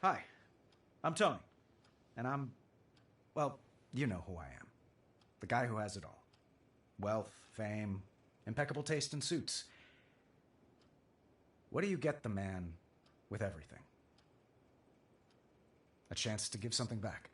Hi, I'm Tony. And I'm, well, you know who I am. The guy who has it all. Wealth, fame, impeccable taste in suits. What do you get the man with everything? A chance to give something back.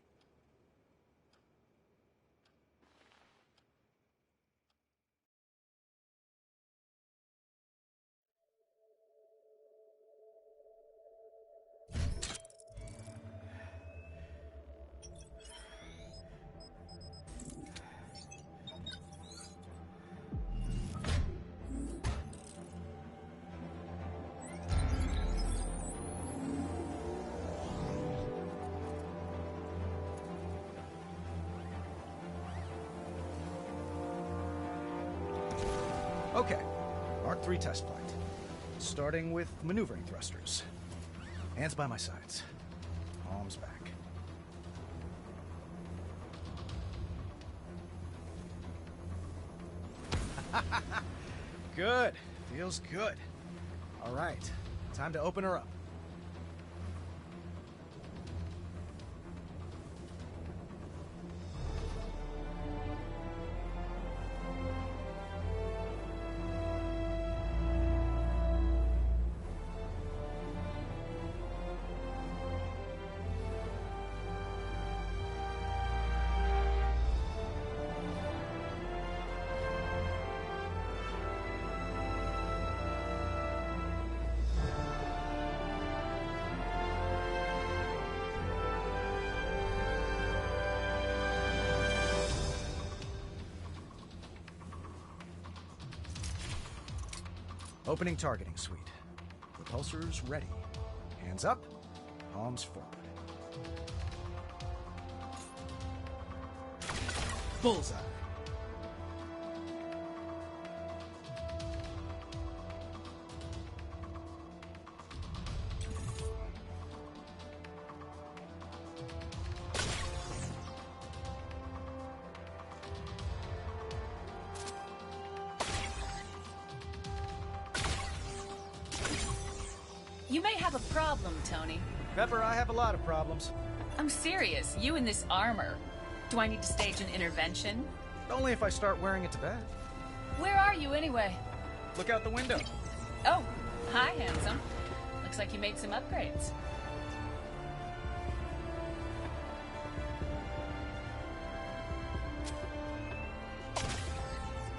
Okay, Mark III test flight. Starting with maneuvering thrusters. Hands by my sides. Arms back. Good. Feels good. All right, time to open her up. Opening targeting suite. Repulsors ready. Hands up, palms forward. Bullseye. You may have a problem, Tony. Pepper, I have a lot of problems. I'm serious. You in this armor. Do I need to stage an intervention? Only if I start wearing it to bed. Where are you anyway? Look out the window. Oh, hi, handsome. Looks like you made some upgrades.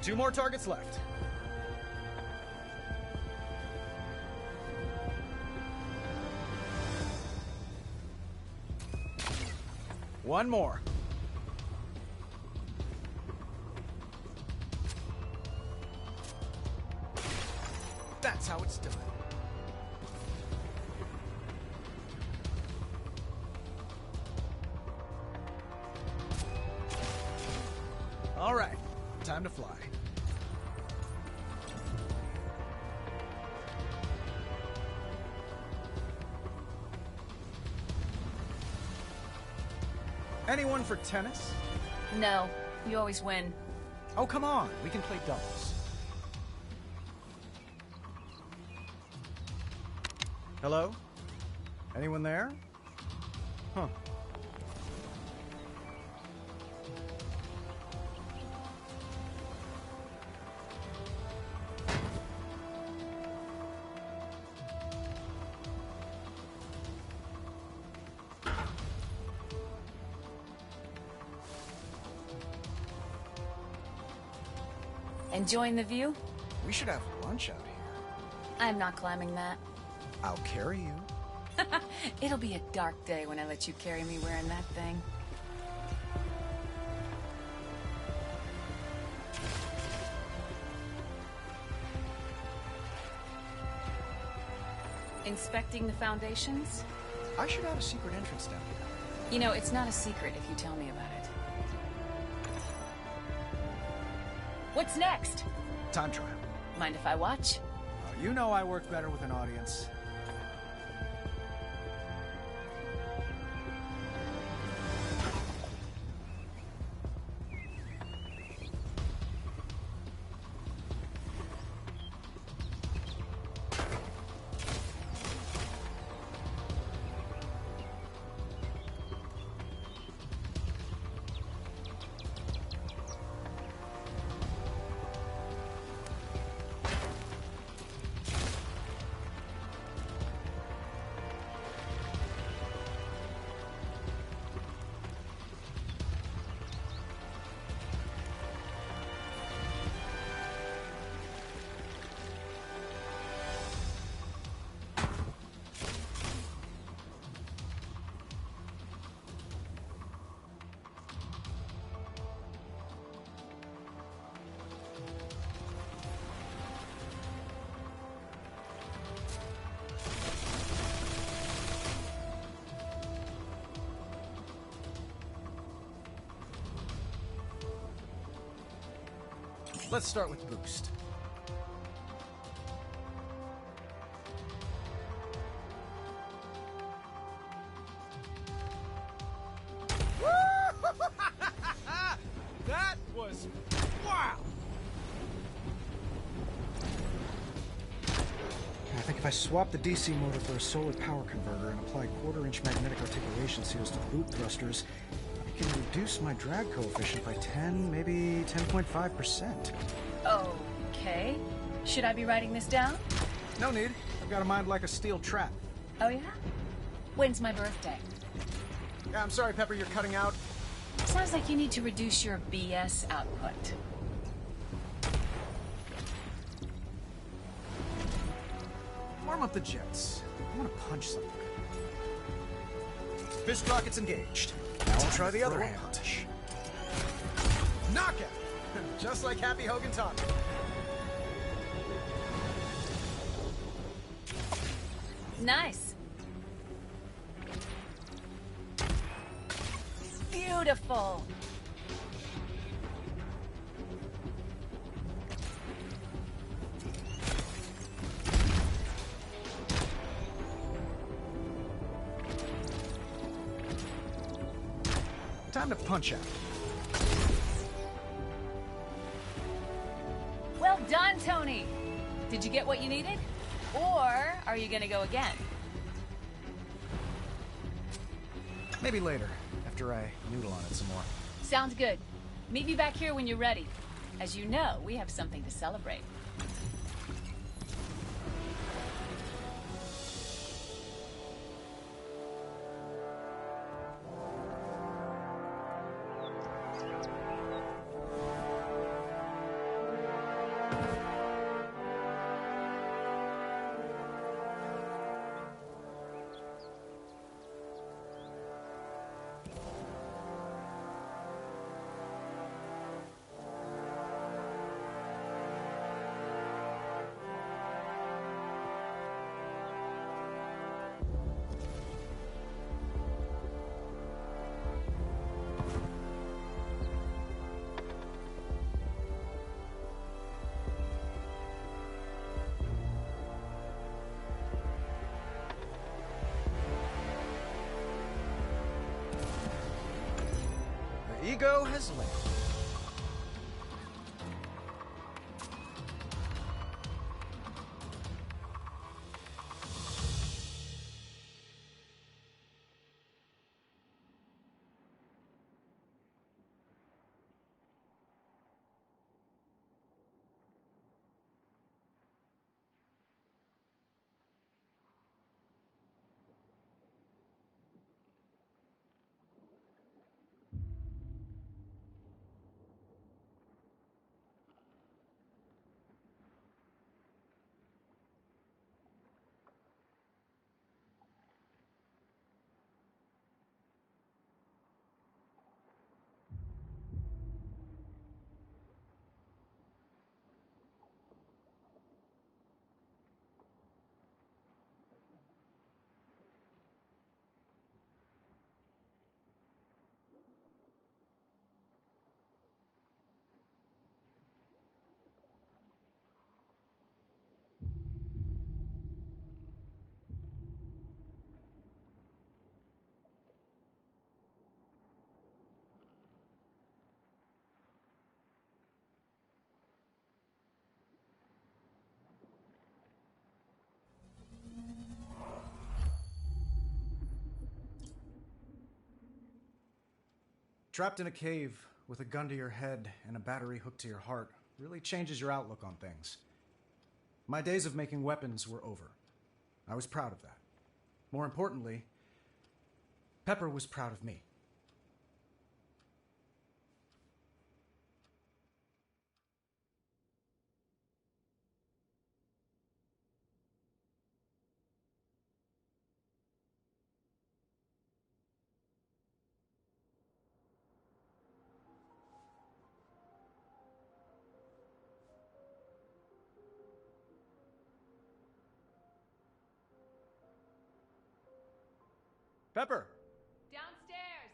Two more targets left. One more. That's how it's done. All right, time to fly. Anyone for tennis? No, you always win. Oh, come on. We can play doubles. Hello? Anyone there? Huh. Enjoying the view? We should have lunch out here. I'm not climbing that. I'll carry you. It'll be a dark day when I let you carry me wearing that thing. Inspecting the foundations? I should have a secret entrance down here. You know, it's not a secret if you tell me about it. What's next? Time trial. Mind if I watch? You know I work better with an audience. Let's start with boost. That was wow! I think if I swap the DC motor for a solar power converter and apply quarter-inch magnetic articulation seals to the boot thrusters, I can reduce my drag coefficient by 10, maybe 10.5%. Okay. Should I be writing this down? No need. I've got a mind like a steel trap. Oh, yeah? When's my birthday? Yeah, I'm sorry, Pepper, you're cutting out. Sounds like you need to reduce your BS output. Warm up the jets. I want to punch something. Fist rockets engaged. Now I'll try the other hand. Punch. Knockout! Just like Happy Hogan taught me. Nice. Beautiful. Time to punch out. Well done, Tony. Did you get what you needed? Or are you gonna go again? Maybe later, after I noodle on it some more. Sounds good. Meet me back here when you're ready. As you know, we have something to celebrate. The ego has landed. Trapped in a cave with a gun to your head and a battery hooked to your heart really changes your outlook on things. My days of making weapons were over. I was proud of that. More importantly, Pepper was proud of me. Pepper! Downstairs.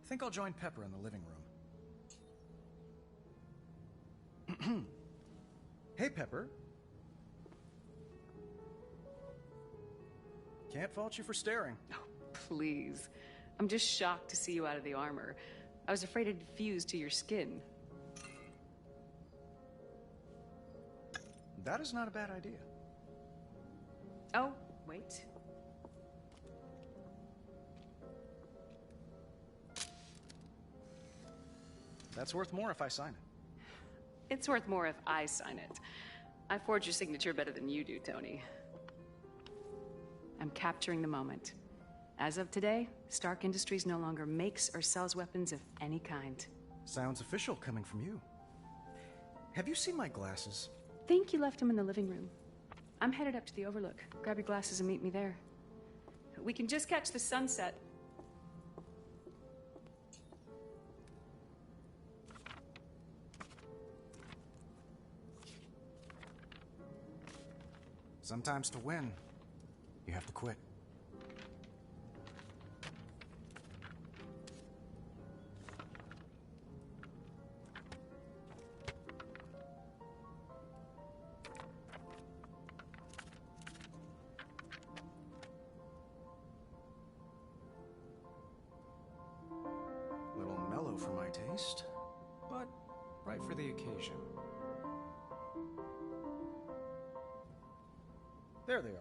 think I'll join Pepper in the living room. Hey, Pepper. Can't fault you for staring. Oh, please. I'm just shocked to see you out of the armor. I was afraid it'd fuse to your skin. That is not a bad idea. Oh, wait. That's worth more if I sign it. It's worth more if I sign it. I forge your signature better than you do, Tony. I'm capturing the moment. As of today, Stark Industries no longer makes or sells weapons of any kind. Sounds official coming from you. Have you seen my glasses? Think you left them in the living room. I'm headed up to the Overlook. Grab your glasses and meet me there. We can just catch the sunset. Sometimes to win, you have to quit. Little mellow for my taste, but right for the occasion. There they are.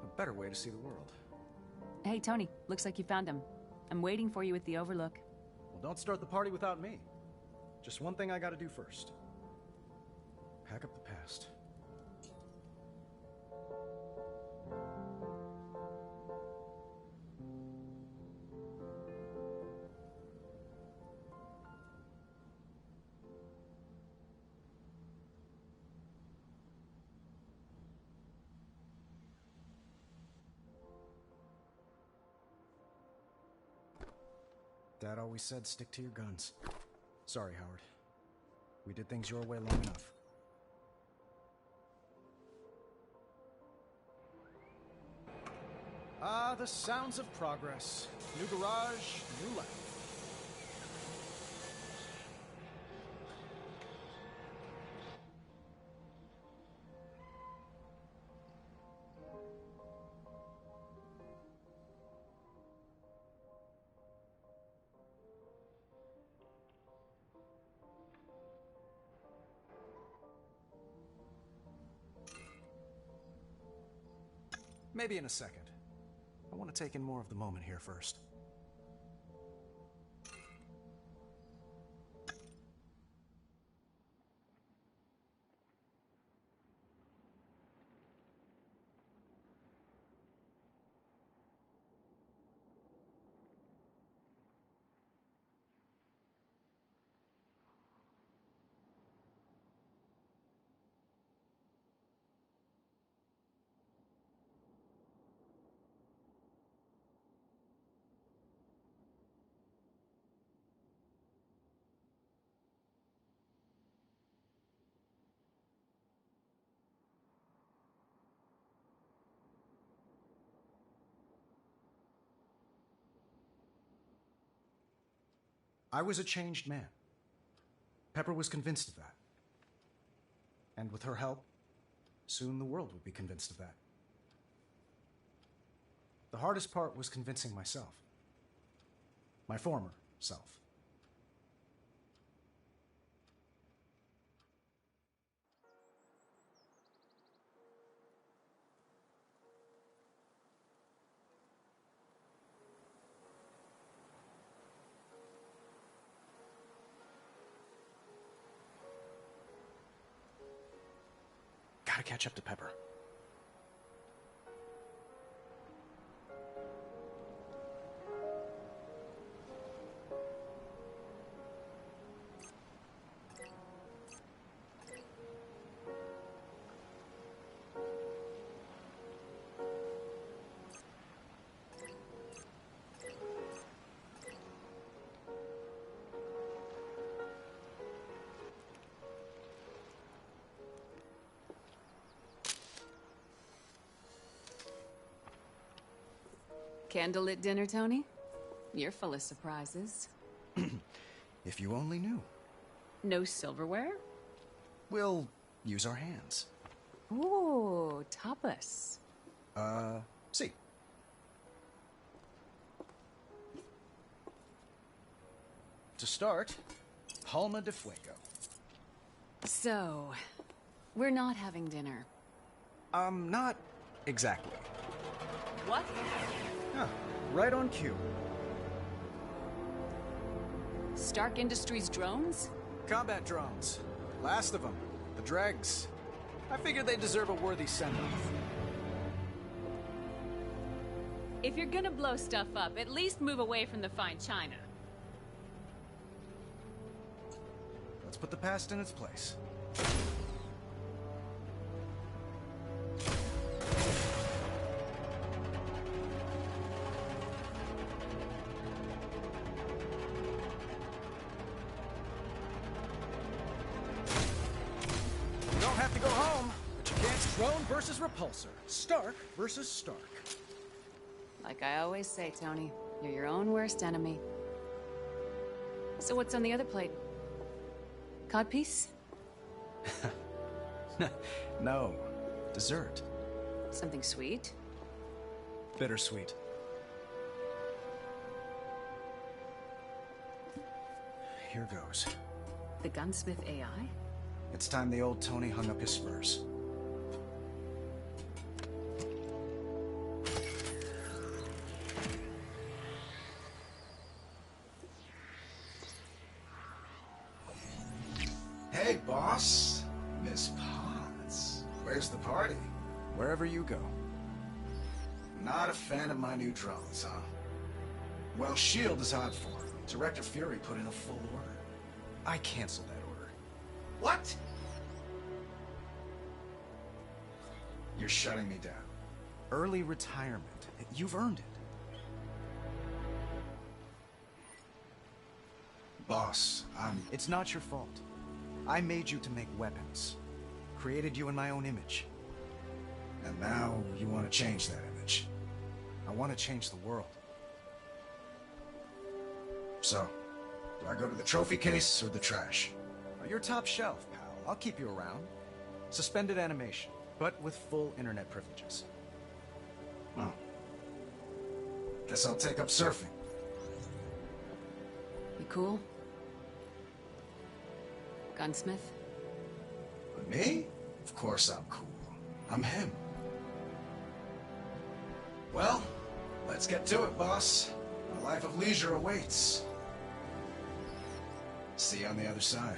A better way to see the world. Hey, Tony, looks like you found him. I'm waiting for you at the Overlook. Well, don't start the party without me. Just one thing I gotta do first. Pack up the past. Dad always said stick to your guns. Sorry, Howard. We did things your way long enough. Ah, the sounds of progress. New garage, new life. Maybe in a second. I want to take in more of the moment here first. I was a changed man. Pepper was convinced of that. And with her help, soon the world would be convinced of that. The hardest part was convincing myself. My former self. Gotta catch up to Pepper. Candlelit dinner, Tony? You're full of surprises. If you only knew. No silverware? We'll use our hands. Ooh, tapas. See. To start, Palma de Fuego. So, we're not having dinner. Not exactly. What? Huh, right on cue. Stark Industries drones? Combat drones. Last of them. The dregs. I figured they deserve a worthy send-off. If you're gonna blow stuff up, at least move away from the fine china. Let's put the past in its place. You don't have to go home, but you can't. Drone versus repulsor. Stark versus Stark. Like I always say, Tony, you're your own worst enemy. So what's on the other plate? Codpiece? No. Dessert. Something sweet? Bittersweet. Here goes. The gunsmith AI? It's time the old Tony hung up his spurs. Hey, boss. Miss Potts. Where's the party? Wherever you go. Not a fan of my new drones, huh? Well, S.H.I.E.L.D. is hot for them. Director Fury put in a full order. I canceled that order. What? You're shutting me down. Early retirement. You've earned it. Boss, It's not your fault. I made you to make weapons. Created you in my own image. And now you want to change that image. I want to change the world. So, do I go to the trophy case or the trash? You're top shelf, pal. I'll keep you around. Suspended animation, but with full internet privileges. Oh. Guess I'll take up surfing. You cool? Gunsmith? But me? Of course I'm cool. I'm him. Well, let's get to it, boss. A life of leisure awaits. See you on the other side.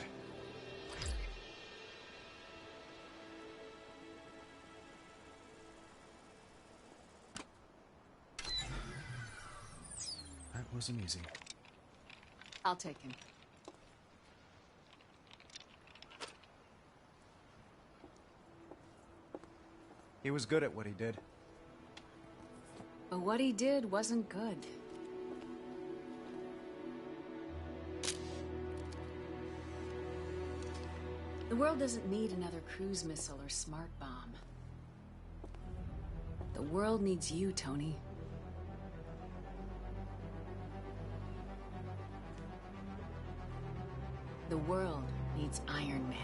That wasn't easy. I'll take him. He was good at what he did. But what he did wasn't good. The world doesn't need another cruise missile or smart bomb. The world needs you, Tony. The world needs Iron Man.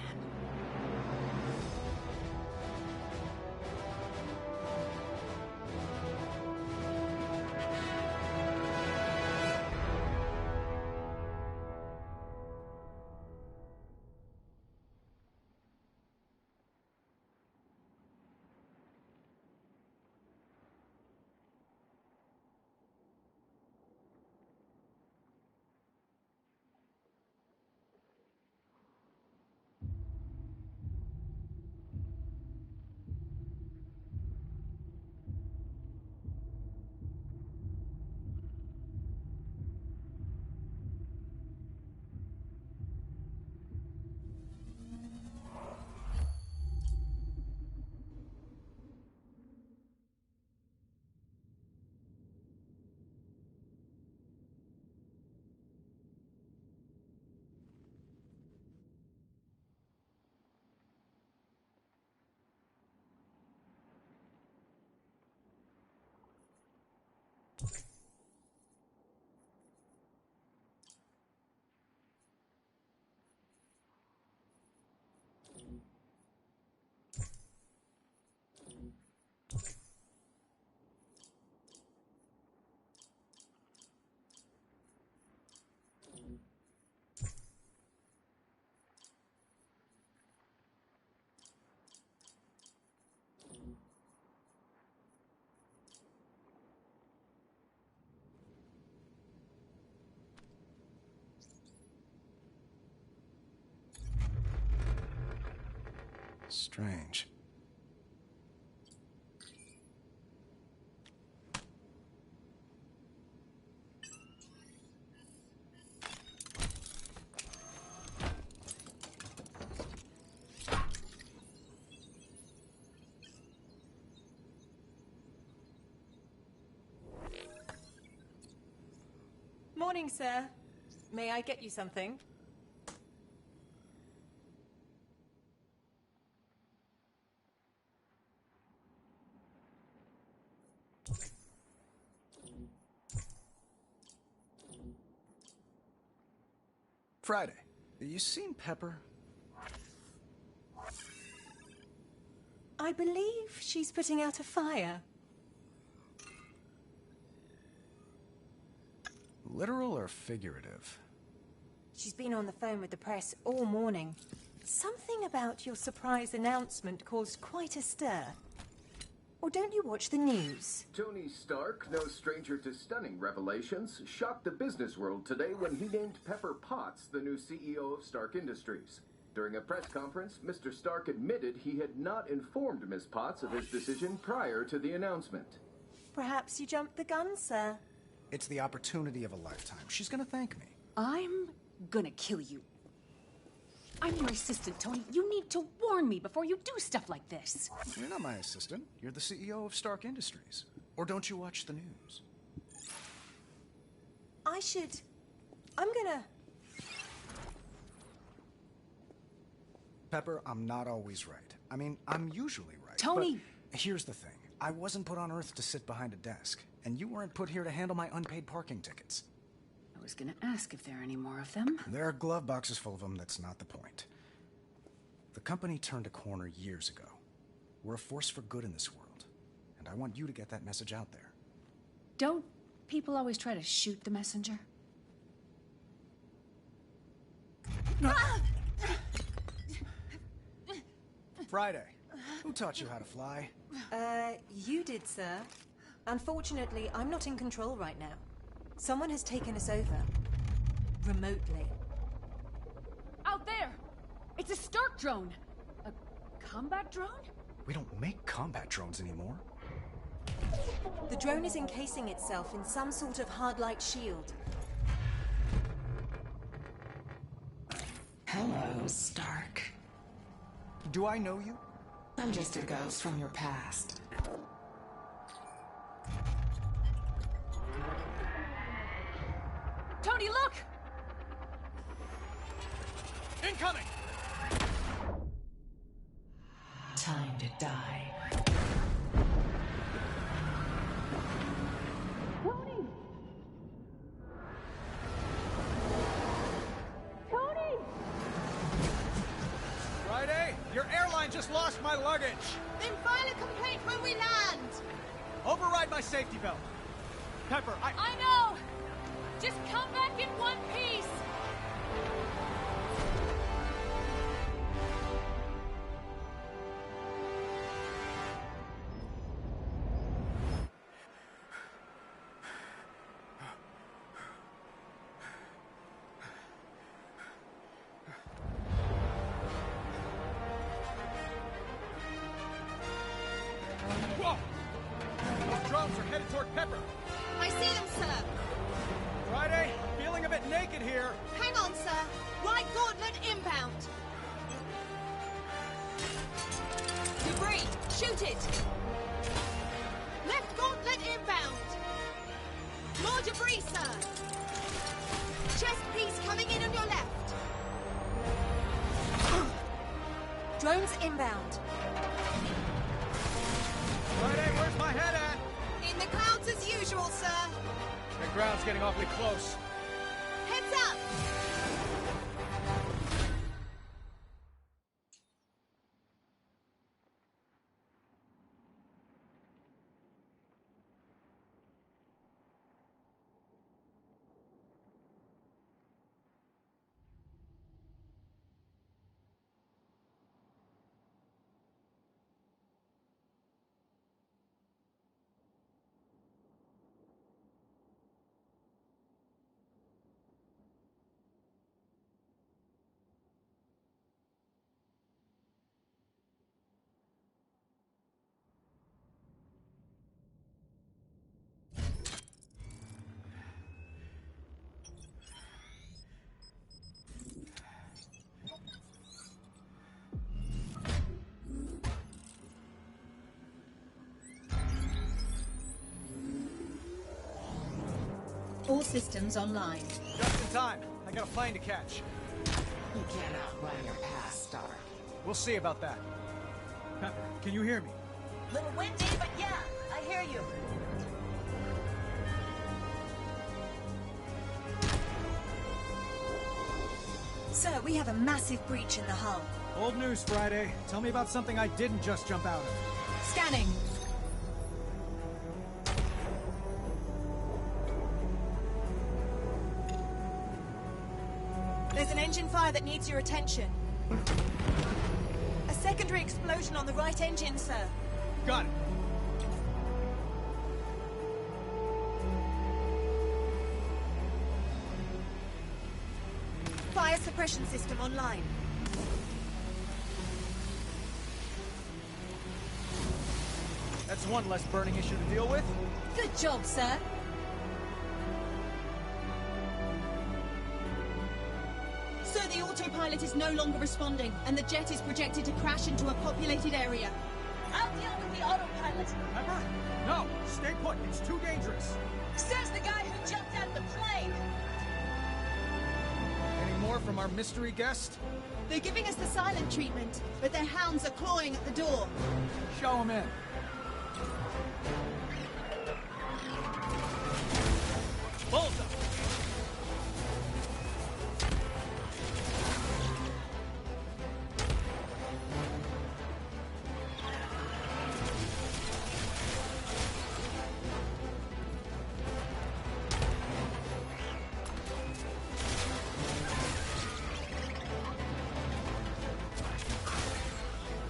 Strange. Morning, sir. May I get you something? Friday, you seen Pepper? I believe she's putting out a fire. Literal or figurative? She's been on the phone with the press all morning. Something about your surprise announcement caused quite a stir. Or don't you watch the news? Tony Stark, no stranger to stunning revelations, shocked the business world today when he named Pepper Potts the new CEO of Stark Industries. During a press conference, Mr. Stark admitted he had not informed Ms. Potts of his decision prior to the announcement. Perhaps you jumped the gun, sir. It's the opportunity of a lifetime. She's gonna thank me. I'm gonna kill you. I'm your assistant, Tony. You need to warn me before you do stuff like this. You're not my assistant. You're the CEO of Stark Industries. Or don't you watch the news? I'm gonna... Pepper, I'm not always right. I mean, I'm usually right. Tony! But here's the thing. I wasn't put on Earth to sit behind a desk. And you weren't put here to handle my unpaid parking tickets. I was gonna ask if there are any more of them. There are glove boxes full of them. That's not the point. The company turned a corner years ago. We're a force for good in this world. And I want you to get that message out there. Don't people always try to shoot the messenger? Friday, who taught you how to fly? You did, sir. Unfortunately, I'm not in control right now. Someone has taken us over. Remotely. Out there! It's a Stark drone! A combat drone? We don't make combat drones anymore. The drone is encasing itself in some sort of hard-light shield. Hello, Stark. Do I know you? I'm just a ghost from your past. Tony, look! Incoming! Time to die. Tony! Tony! Friday, your airline just lost my luggage. Then file a complaint when we land! Override my safety belt. Pepper, I know! Just come back in one piece! Whoa! Those drones are headed toward Pepper. I see them, sir. Friday, feeling a bit naked here. Hang on, sir. Right gauntlet inbound. Debris, shoot it. Left gauntlet inbound. More debris, sir. Chest piece coming in on your left. Drones inbound. Friday, where's my head at? In the clouds as usual, sir. The ground's getting awfully close. Heads up. All systems online. Just in time. I got a plane to catch. You can't outrun your past, Stark. We'll see about that. Pepper, can you hear me? Little windy, but yeah, I hear you. Sir, we have a massive breach in the hull. Old news, Friday. Tell me about something I didn't just jump out of. Scanning. There's an engine fire that needs your attention. A secondary explosion on the right engine, sir. Got it. Fire suppression system online. That's one less burning issue to deal with. Good job, sir. Sir, the autopilot is no longer responding, and the jet is projected to crash into a populated area. I'll deal with the autopilot. Pepper? No! Stay put. It's too dangerous. Says the guy who jumped out of the plane. Any more from our mystery guest? They're giving us the silent treatment, but their hounds are clawing at the door. Show him in. Bullseye!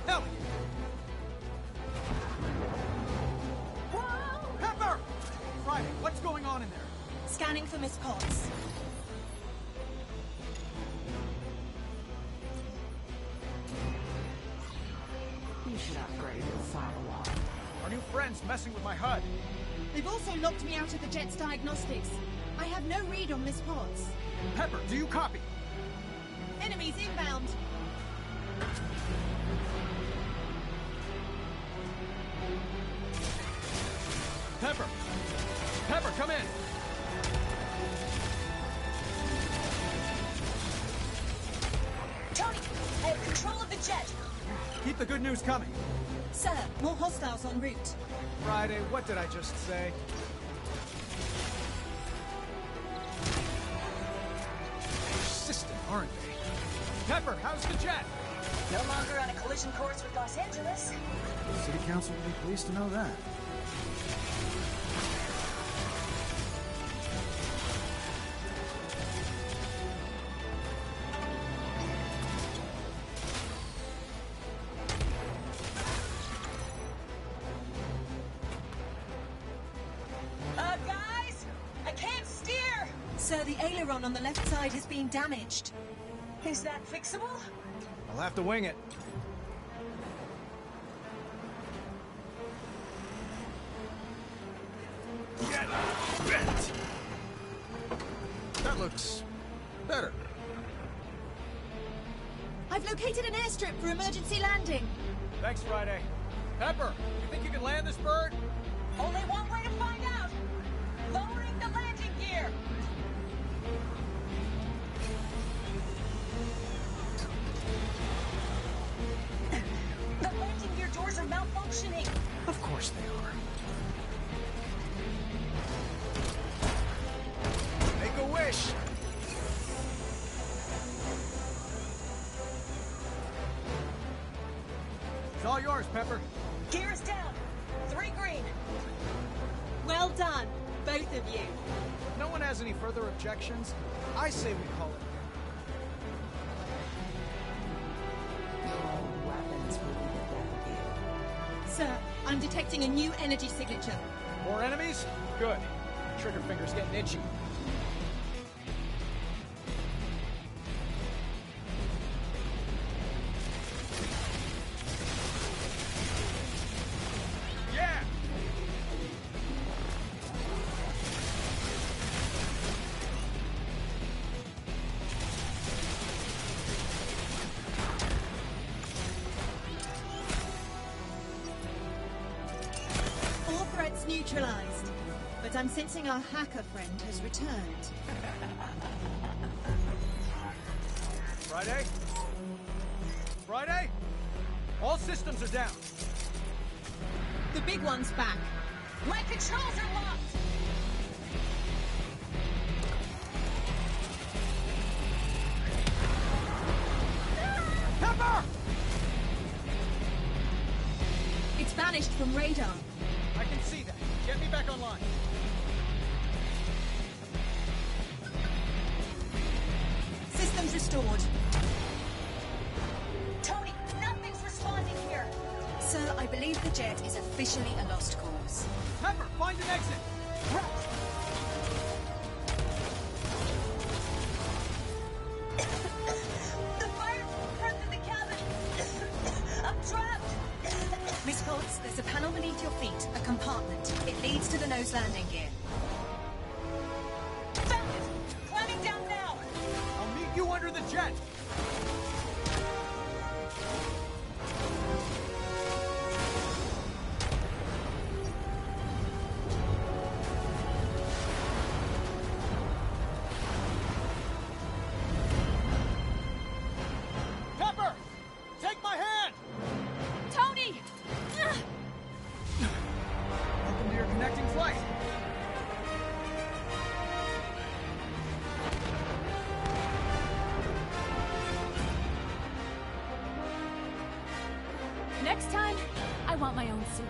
Hell! Pepper! Friday, what's going on in there? Scanning for Miss Potts. You should upgrade your firewall. Our new friend's messing with my HUD. They've also locked me out of the jet's diagnostics. I have no read on Miss Potts. Pepper, do you copy? Enemies inbound. Pepper! Pepper, come in! Tony, I have control of the jet. Keep the good news coming. Sir, more hostiles en route. Friday, what did I just say? Persistent, aren't they? Pepper, how's the jet? No longer on a collision course with Los Angeles. City Council will be pleased to know that. Guys, I can't steer. Sir, the aileron on the left side has been damaged. Is that fixable? I'll have to wing it. Get bent! That looks better. I've located an airstrip for emergency landing. Thanks, Friday. Pepper, you think you can land this bird? Only one way to find out. Lowering the landing gear. The landing gear doors are malfunctioning. Of course they are. Make a wish! It's all yours, Pepper. Gears down. 3 green. Well done, both of you. If no one has any further objections, I say we call it. All weapons will be the death of you. Sir, I'm detecting a new energy signature. More enemies? Good. Trigger finger's getting itchy. Yeah! All threats neutralized. but I'm sensing our hacker friend has returned. Friday? Friday? All systems are down. The big one's back. My controls are locked! Pepper! It's vanished from radar. I can see that. Get me back online. Systems restored. Tony, nothing's responding here. Sir, I believe the jet is officially a lost cause. Pepper, find an exit! The fire's spread through the cabin. I'm trapped. Miss Potts, there's a panel beneath your feet, a compartment. It leads to the nose landing gear. Found it. Climbing down now. I'll meet you under the jet! Pepper! Take my hand! Tony! Welcome to your connecting flight. Next time, I want my own suit.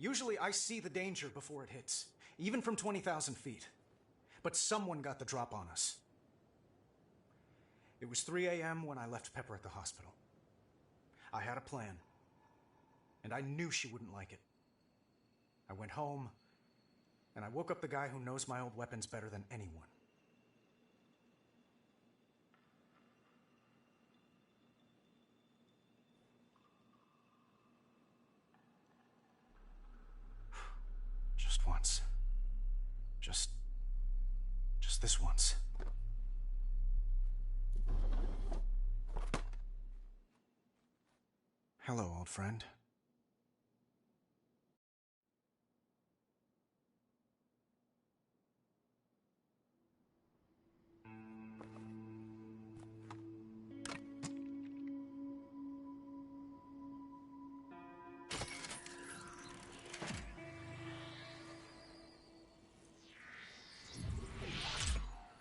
Usually I see the danger before it hits, even from 20,000 feet. But someone got the drop on us. It was 3 a.m. when I left Pepper at the hospital. I had a plan, and I knew she wouldn't like it. I went home, and I woke up the guy who knows my old weapons better than anyone. Just once. Just this once. Hello, old friend.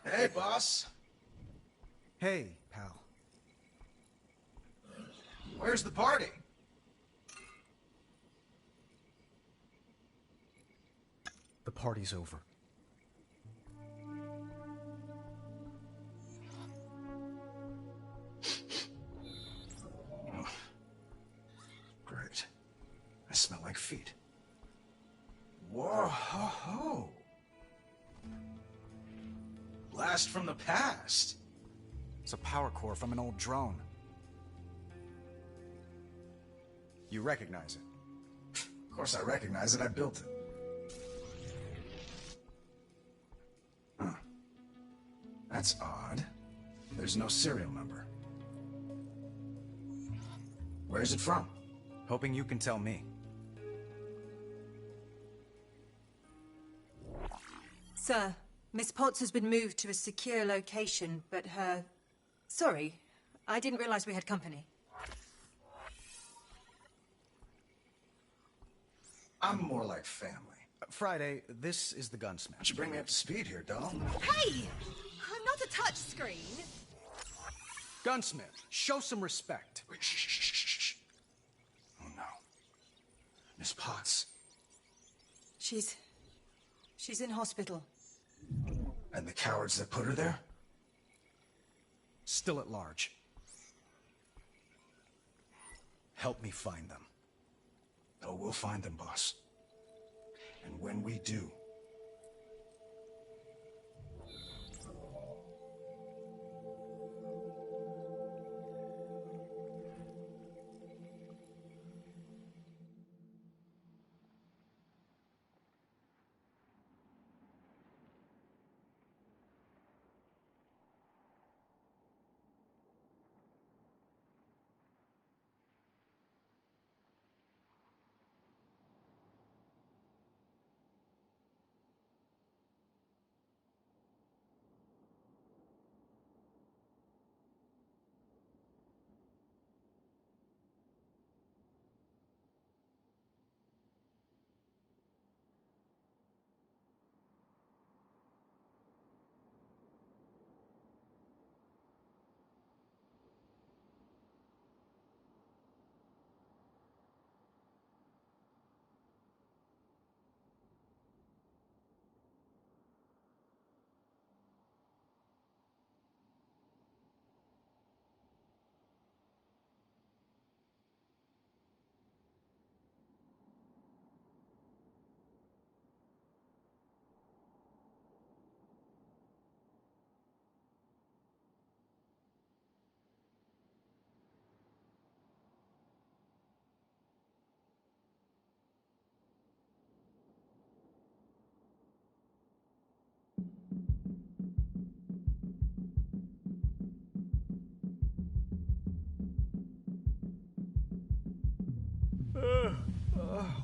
Hey, boss. Hey, pal. Where's the party? The party's over. Great. I smell like feet. Whoa, ho, ho. Blast from the past. It's a power core from an old drone. You recognize it? Of course I recognize it. I built it. Huh. That's odd. There's no serial number. Where's it from? Hoping you can tell me. Sir, Miss Potts has been moved to a secure location, but her... Sorry, I didn't realize we had company. I'm more like family. Friday, this is the gunsmith. Why don't you bring me up to speed here, doll? Hey! I'm not a touchscreen. Gunsmith, show some respect. Wait, shh, shh, shh, shh, shh. Oh, no. Miss Potts. She's in hospital. And the cowards that put her there? Still at large. Help me find them. Oh, we'll find them, boss. And when we do...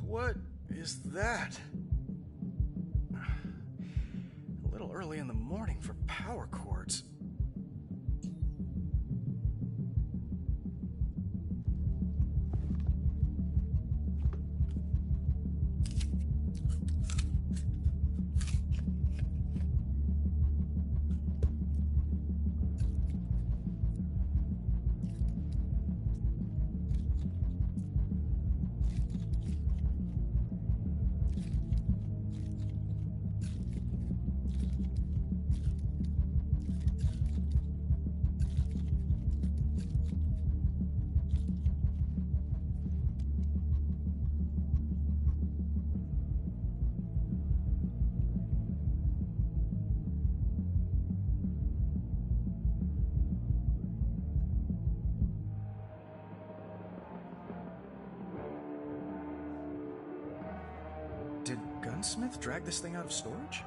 What is that? A little early in the morning for power cords. Did Gunsmith drag this thing out of storage?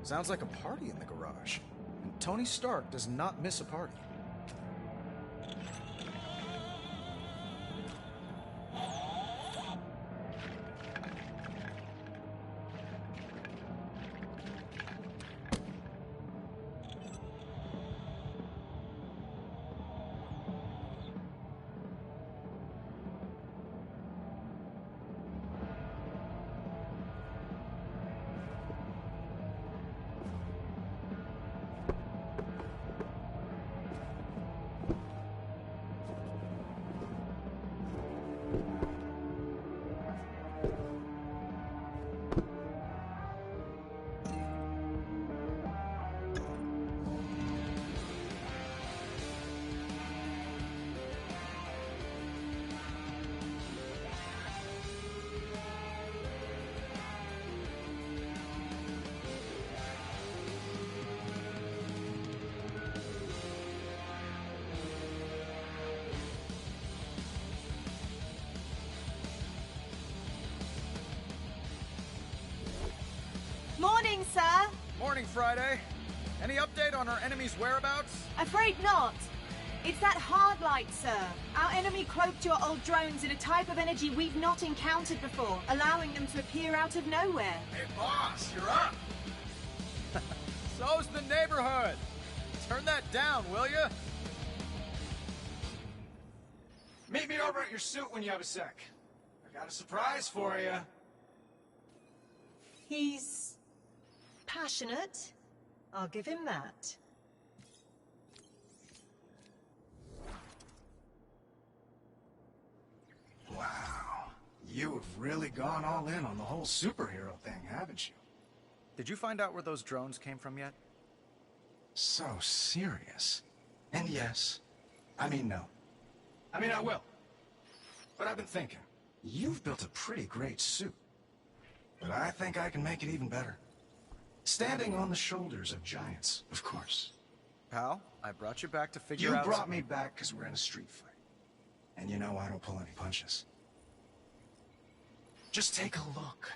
Sounds like a party in the garage. And Tony Stark does not miss a party. morning, Friday. Any update on our enemy's whereabouts? Afraid not. It's that hard light, sir. Our enemy cloaked your old drones in a type of energy we've not encountered before, allowing them to appear out of nowhere. Hey, boss, you're up. So's the neighborhood. Turn that down, will you? Meet me over at your suit when you have a sec. I got a surprise for you. He's passionate. I'll give him that. Wow. You have really gone all in on the whole superhero thing, haven't you? Did you find out where those drones came from yet? So serious. And yes. I mean, no. I mean, I will. But I've been thinking. You've built a pretty great suit. But I think I can make it even better. Standing on the shoulders of giants, of course. Pal, I brought you back to figure out... You brought me back because we're in a street fight. And you know I don't pull any punches. Just take a look.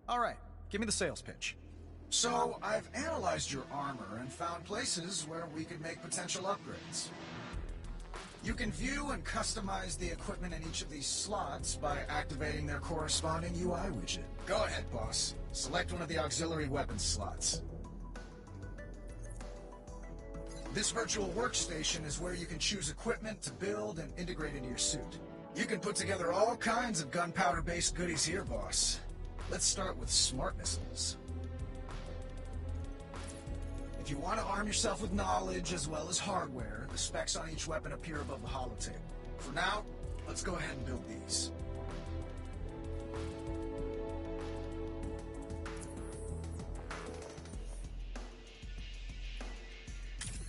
All right, give me the sales pitch. So, I've analyzed your armor and found places where we could make potential upgrades. You can view and customize the equipment in each of these slots by activating their corresponding UI widget. Go ahead, boss. Select one of the auxiliary weapons slots. This virtual workstation is where you can choose equipment to build and integrate into your suit. You can put together all kinds of gunpowder-based goodies here, boss. Let's start with smart missiles. If you want to arm yourself with knowledge as well as hardware, the specs on each weapon appear above the holotable. For now, let's go ahead and build these.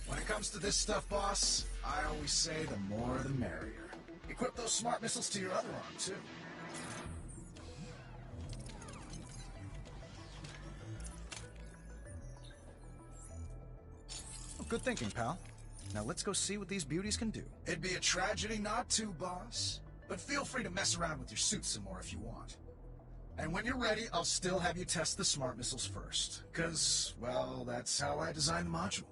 When it comes to this stuff, boss, I always say the more the merrier. Equip those smart missiles to your other arm, too. Good thinking, pal. Now let's go see what these beauties can do. It'd be a tragedy not to, boss. But feel free to mess around with your suit some more if you want. And when you're ready, I'll still have you test the smart missiles first. 'Cause, well, that's how I designed the module.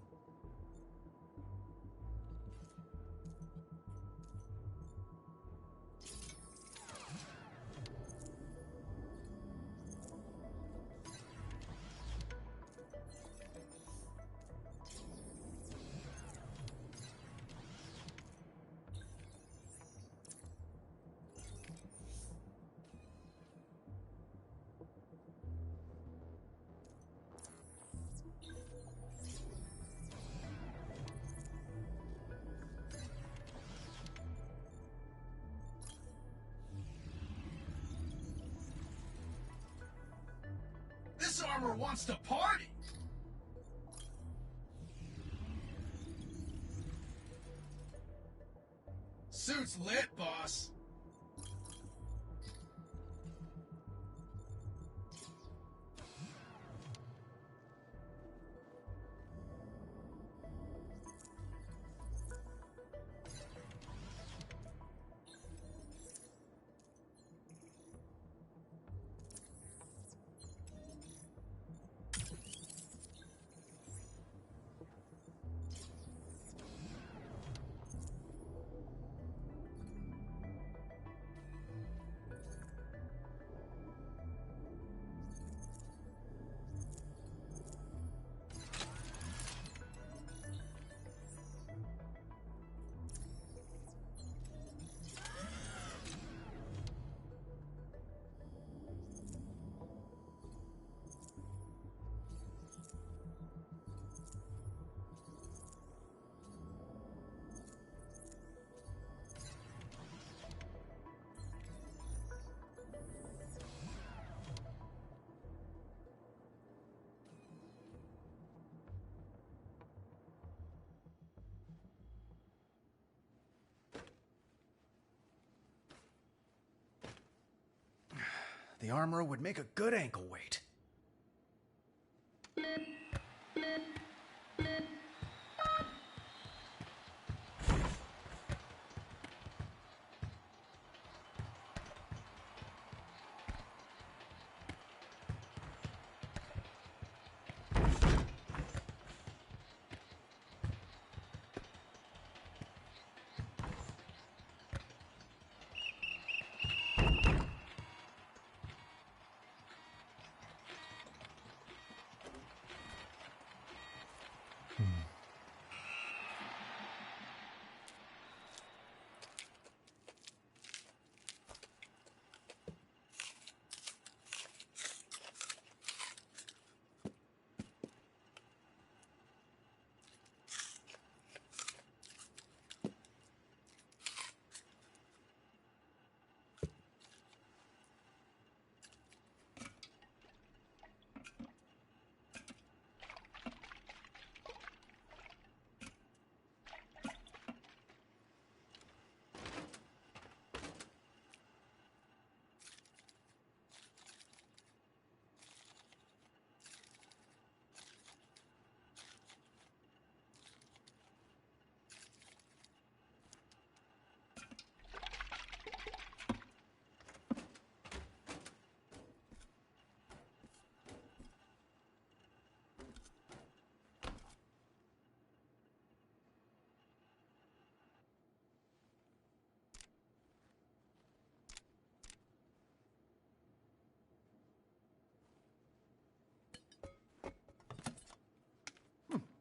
This armor wants to party! Suit's lit, boss. The armor would make a good ankle weight.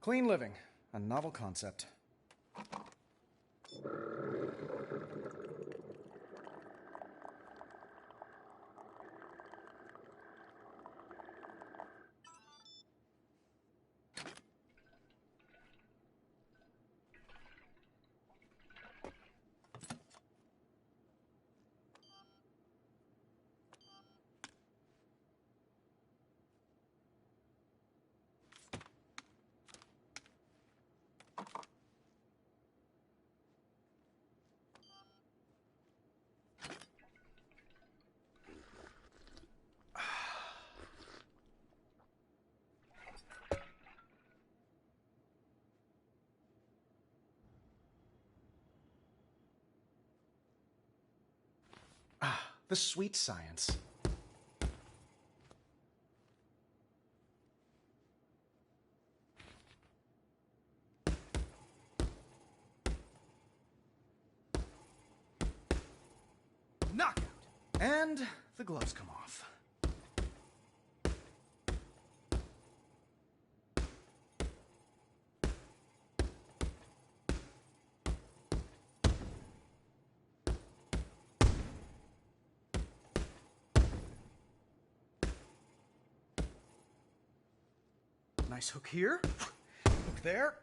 Clean living, a novel concept. The sweet science. Knockout! And the gloves come off. Nice hook here, hook there.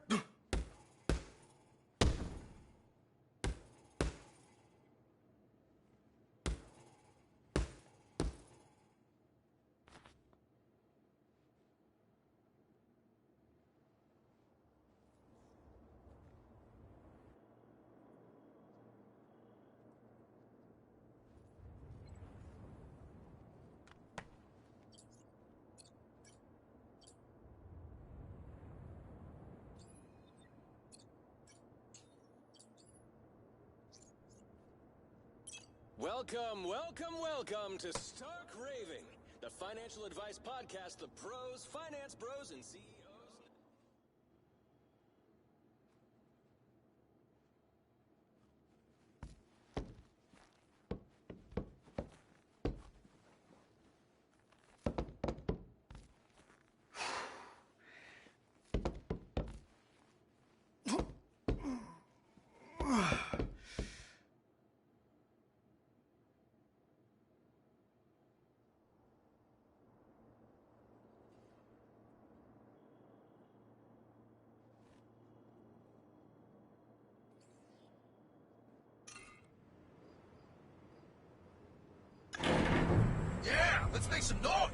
Welcome, welcome, welcome to Stark Raving, the financial advice podcast the pros, finance bros, and CEOs. Yeah, let's make some noise!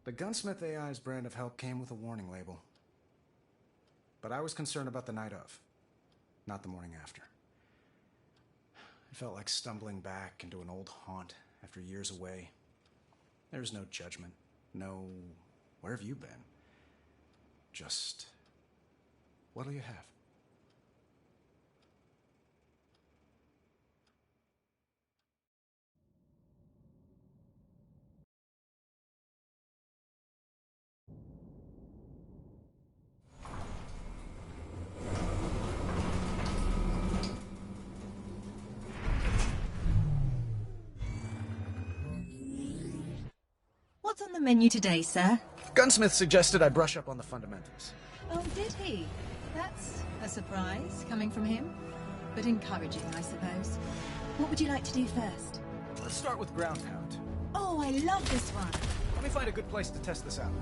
The Gunsmith AI's brand of help came with a warning label. But I was concerned about the night of, not the morning after. It felt like stumbling back into an old haunt after years away. There's no judgment, no, where have you been? Just, what'll you have? What's on the menu today, sir? Gunsmith suggested I brush up on the fundamentals. Oh, did he? That's a surprise, coming from him. But encouraging, I suppose. What would you like to do first? Let's start with ground pound. Oh, I love this one. Let me find a good place to test this out.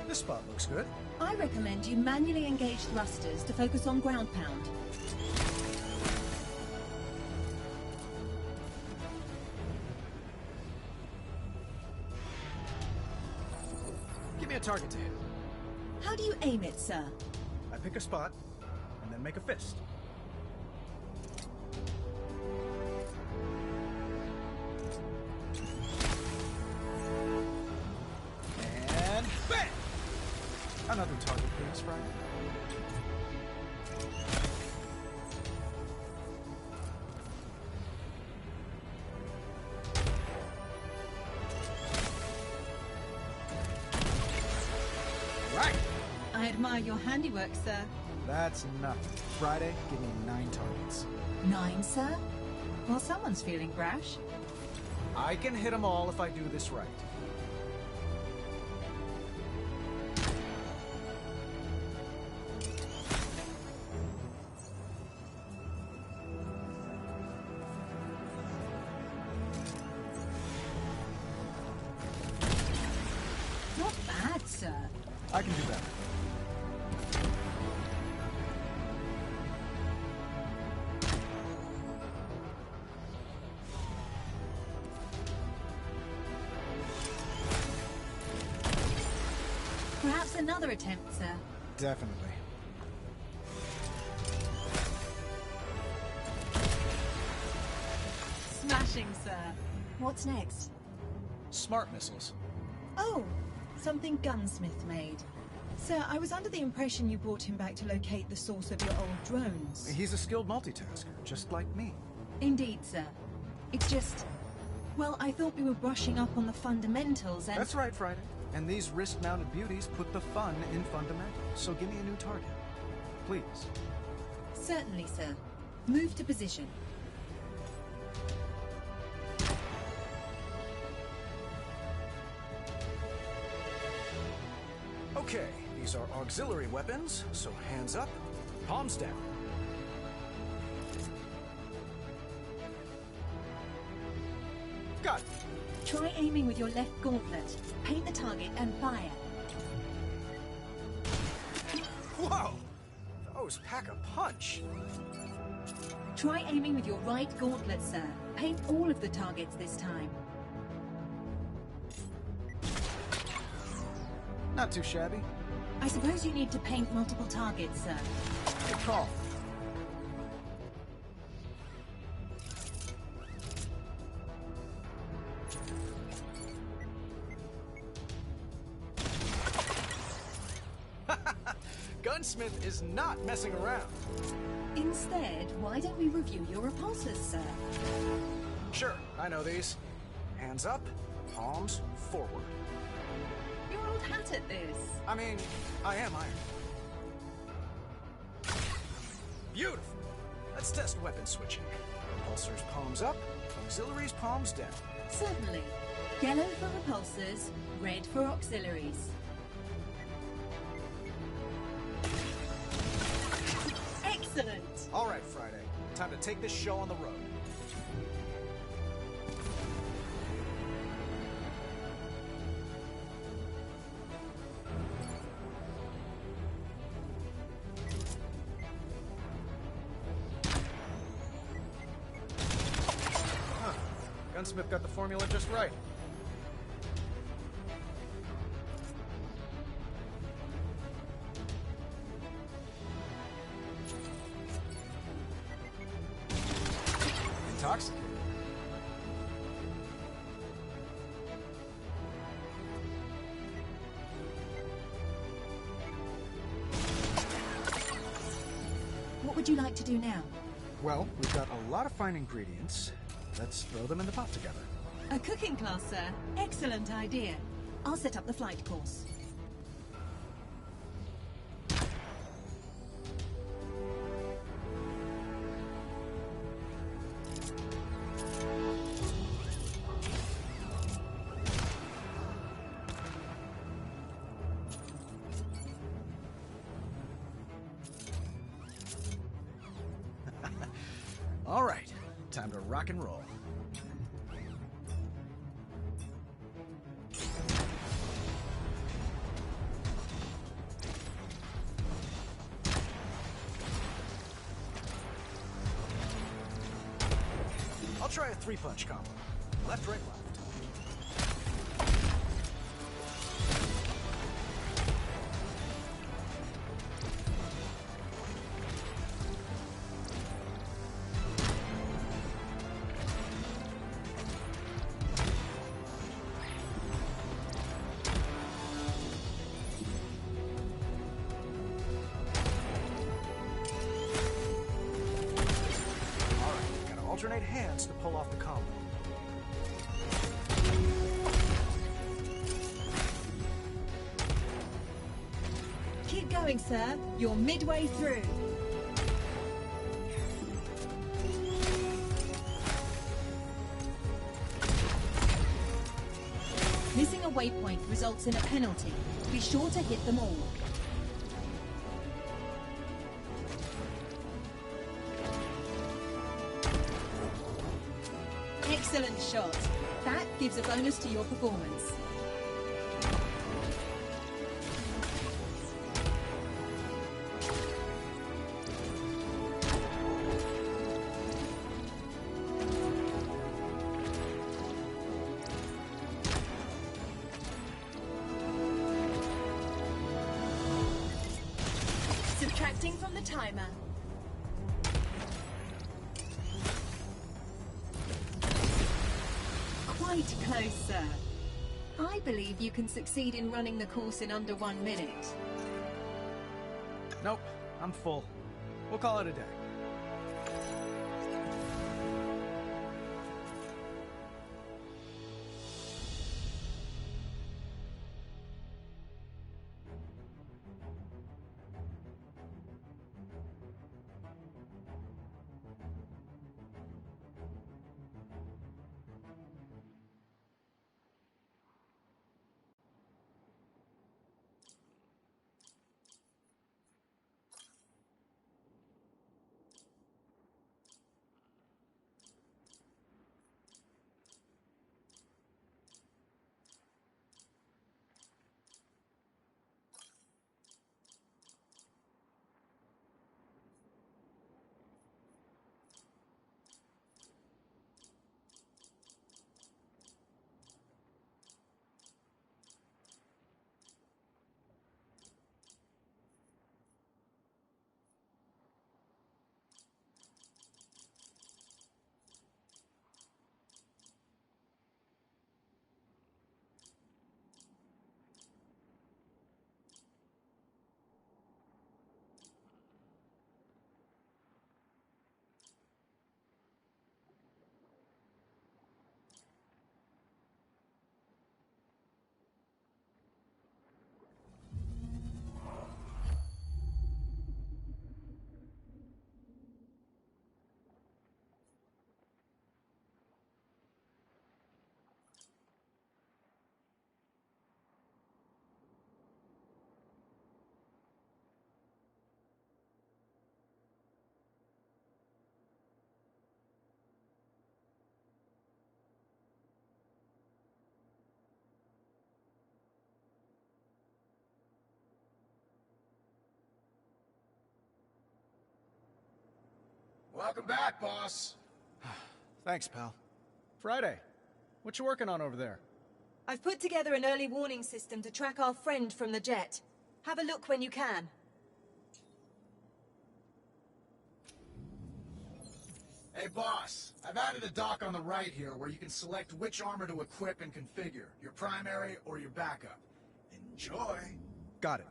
This spot looks good. I recommend you manually engage thrusters to focus on ground pound. Give me a target to hit. How do you aim it, sir? I pick a spot, and then make a fist. And bam! Another target, please, Friday. Right! I admire your handiwork, sir. That's nothing. Friday, give me 9 targets. 9, sir? Well, someone's feeling brash. I can hit them all if I do this right. Not bad, sir. I can do better. Perhaps another attempt, sir. Definitely. Smashing, sir. What's next? Smart missiles. Oh, something Gunsmith made. Sir, I was under the impression you brought him back to locate the source of your old drones. He's a skilled multitasker, just like me. Indeed, sir. It's just... Well, I thought we were brushing up on the fundamentals and... That's right, Friday. And these wrist-mounted beauties put the fun in fundamentals. So give me a new target. Please. Certainly, sir. Move to position. Okay, these are auxiliary weapons, so hands up, palms down. Got it. Try aiming with your left gauntlet. Paint the target and fire. Whoa! Those pack a punch. Try aiming with your right gauntlet, sir. Paint all of the targets this time. Not too shabby. I suppose you need to paint multiple targets, sir. Good call. Gunsmith is not messing around. Instead, why don't we review your repulsors, sir? Sure, I know these. Hands up, palms forward. You're old hat at this. I mean, I am iron. Beautiful. Let's test weapon switching. Repulsors palms up, auxiliaries palms down. Certainly. Yellow for repulsors, red for auxiliaries. Excellent! All right, Friday. Time to take this show on the road. Huh. Gunsmith got the formula just right. Intoxicated. What would you like to do now? Well, we've got a lot of fine ingredients. Let's throw them in the pot together. A cooking class, sir. Excellent idea. I'll set up the flight course. All right, time to rock and roll. I'll try a three-punch combo. Left, right, left. Alternate hands to pull off the combo. Keep going, sir. You're midway through. Missing a waypoint results in a penalty. Be sure to hit them all. Excellent shot. That gives a bonus to your performance. Subtracting from the timer. Quite close, sir. I believe you can succeed in running the course in under 1 minute. Nope, I'm full. We'll call it a day. Welcome back, boss. Thanks, pal. Friday, what you working on over there? I've put together an early warning system to track our friend from the jet. Have a look when you can. Hey, boss. I've added a dock on the right here where you can select which armor to equip and configure, your primary or your backup. Enjoy. Got it.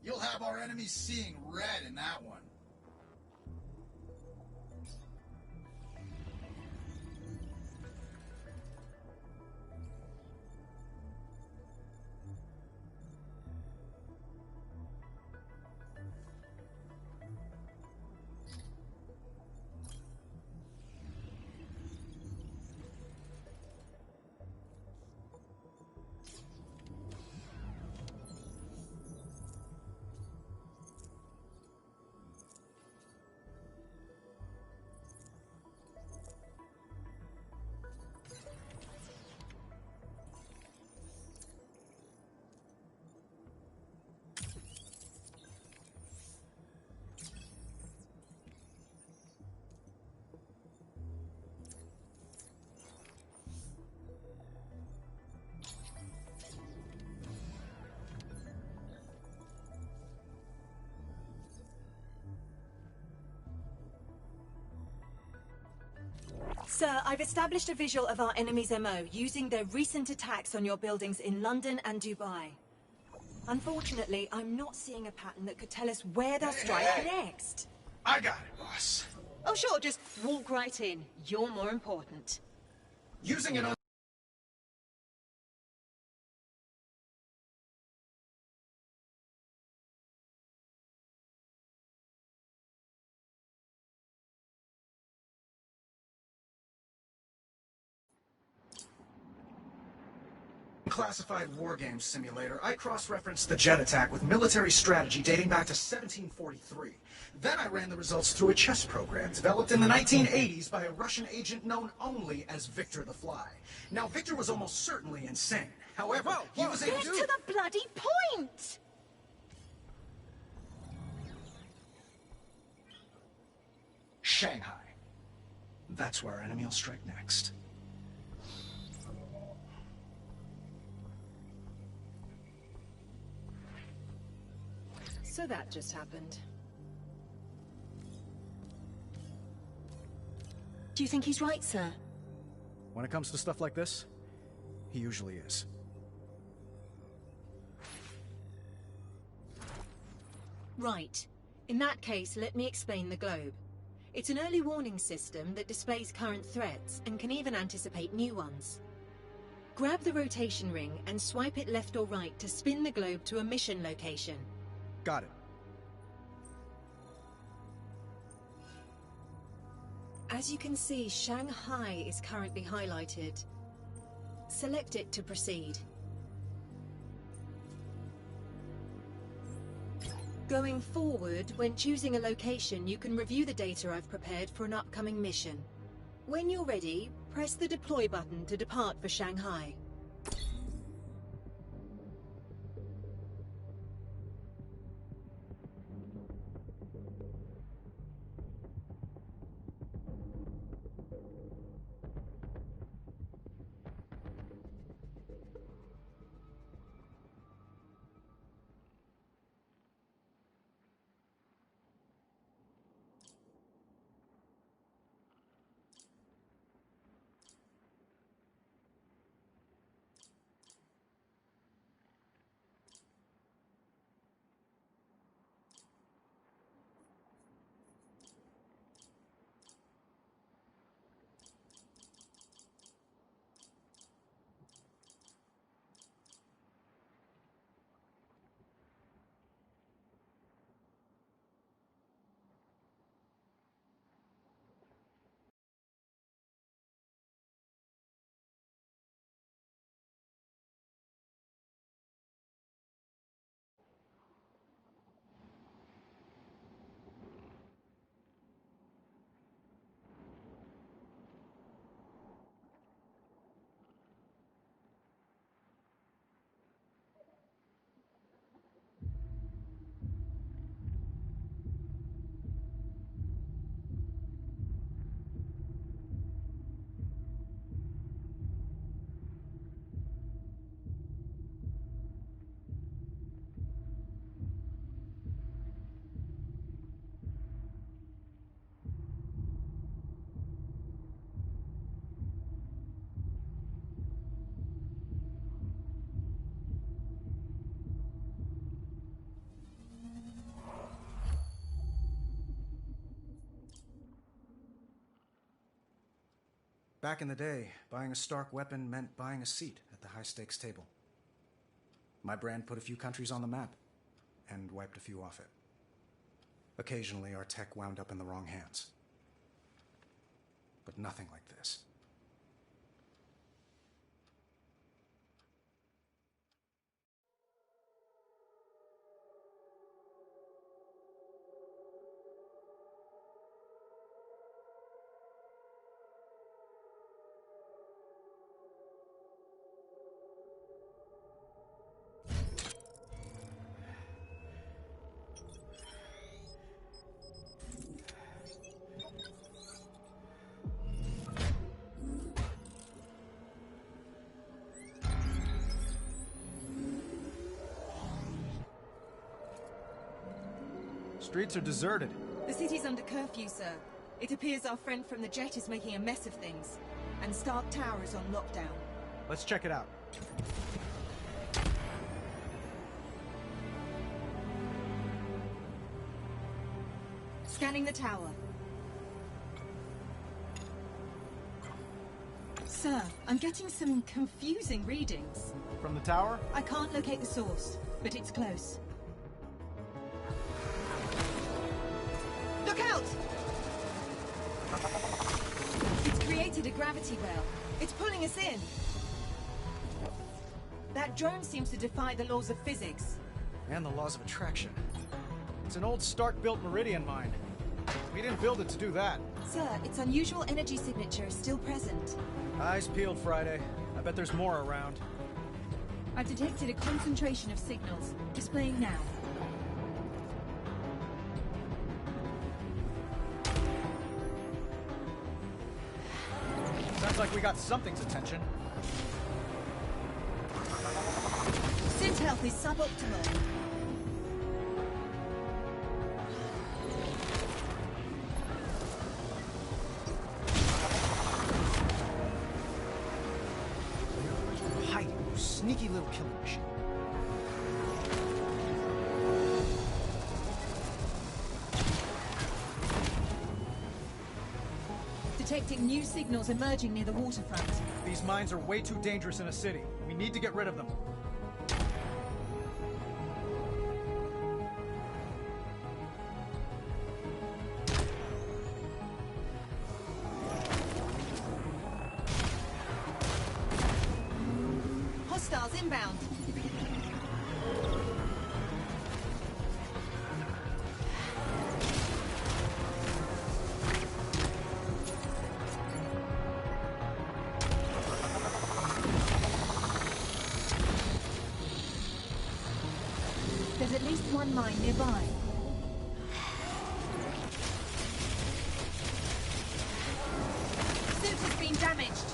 You'll have our enemies seeing red in that one. Sir, I've established a visual of our enemy's MO using their recent attacks on your buildings in London and Dubai. Unfortunately, I'm not seeing a pattern that could tell us where they'll strike next. I got it, boss. Oh sure, just walk right in. You're more important. Using it on... Classified war game simulator, I cross-referenced the jet attack with military strategy dating back to 1743. Then I ran the results through a chess program developed in the 1980s by a Russian agent known only as Victor the Fly. Now, Victor was almost certainly insane. However, he was able Get to the bloody point! Shanghai. That's where our enemy will strike next. So that just happened. Do you think he's right, sir? When it comes to stuff like this, he usually is. Right. In that case, let me explain the globe. It's an early warning system that displays current threats and can even anticipate new ones. Grab the rotation ring and swipe it left or right to spin the globe to a mission location. Got it. As you can see, Shanghai is currently highlighted. Select it to proceed. Going forward, when choosing a location, you can review the data I've prepared for an upcoming mission. When you're ready, press the deploy button to depart for Shanghai. Back in the day, buying a Stark weapon meant buying a seat at the high-stakes table. My brand put a few countries on the map, and wiped a few off it. Occasionally, our tech wound up in the wrong hands. But nothing like this. Streets are deserted. The city's under curfew, sir. It appears our friend from the jet is making a mess of things. And Stark Tower is on lockdown. Let's check it out. Scanning the tower. Sir, I'm getting some confusing readings. From the tower? I can't locate the source, but it's close. Look out! It's created a gravity well. It's pulling us in. That drone seems to defy the laws of physics. And the laws of attraction. It's an old Stark-built Meridian mine. We didn't build it to do that. Sir, its unusual energy signature is still present. Eyes peeled, Friday. I bet there's more around. I've detected a concentration of signals. Displaying now. Sounds like we got something's attention. Synth health is suboptimal. Hide, you sneaky little killing machine. Detecting new signals emerging near the waterfront. These mines are way too dangerous in a city. We need to get rid of them. Hostiles inbound. There's at least one mine nearby. Suit has been damaged.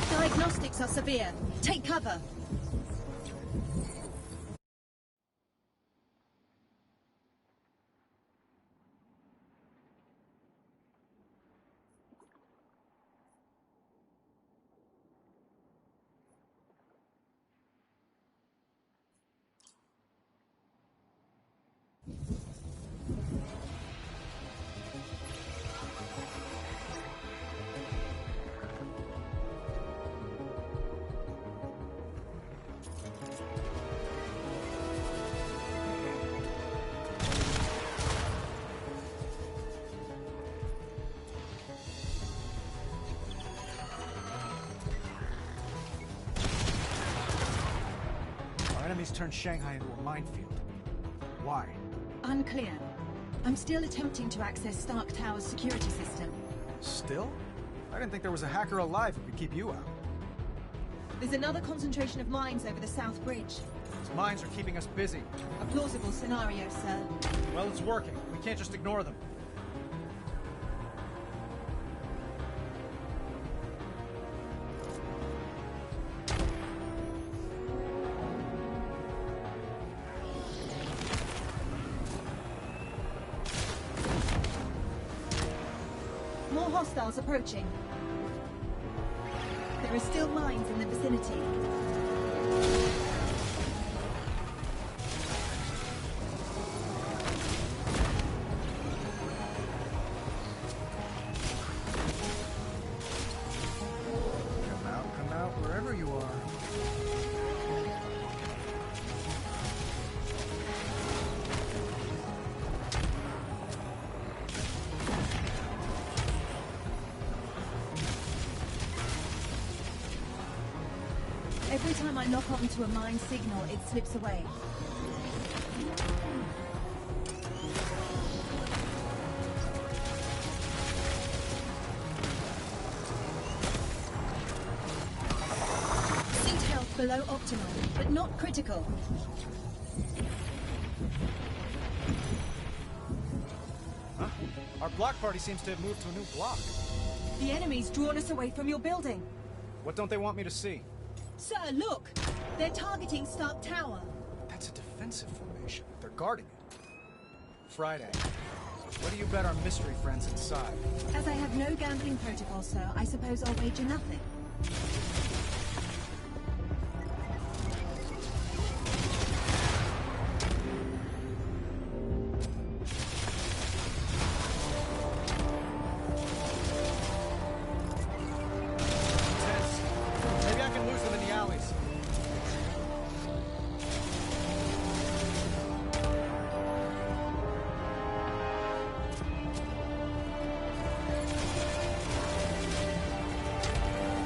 Diagnostics are severe. Take cover. Enemies turned Shanghai into a minefield. Why? Unclear. I'm still attempting to access Stark Tower's security system. Still? I didn't think there was a hacker alive who could keep you out. There's another concentration of mines over the South Bridge. These mines are keeping us busy. A plausible scenario, sir. Well, it's working. We can't just ignore them. More hostiles approaching. There are still mines in the vicinity. Every time I lock onto a mine signal, it slips away. Suit health below optimal, but not critical. Huh? Our block party seems to have moved to a new block. The enemy's drawn us away from your building. What don't they want me to see? Sir, look! They're targeting Stark Tower. That's a defensive formation. They're guarding it. Friday. What do you bet our mystery friends inside? As I have no gambling protocol, sir, I suppose I'll wager nothing. Maybe I can lose them in the alleys.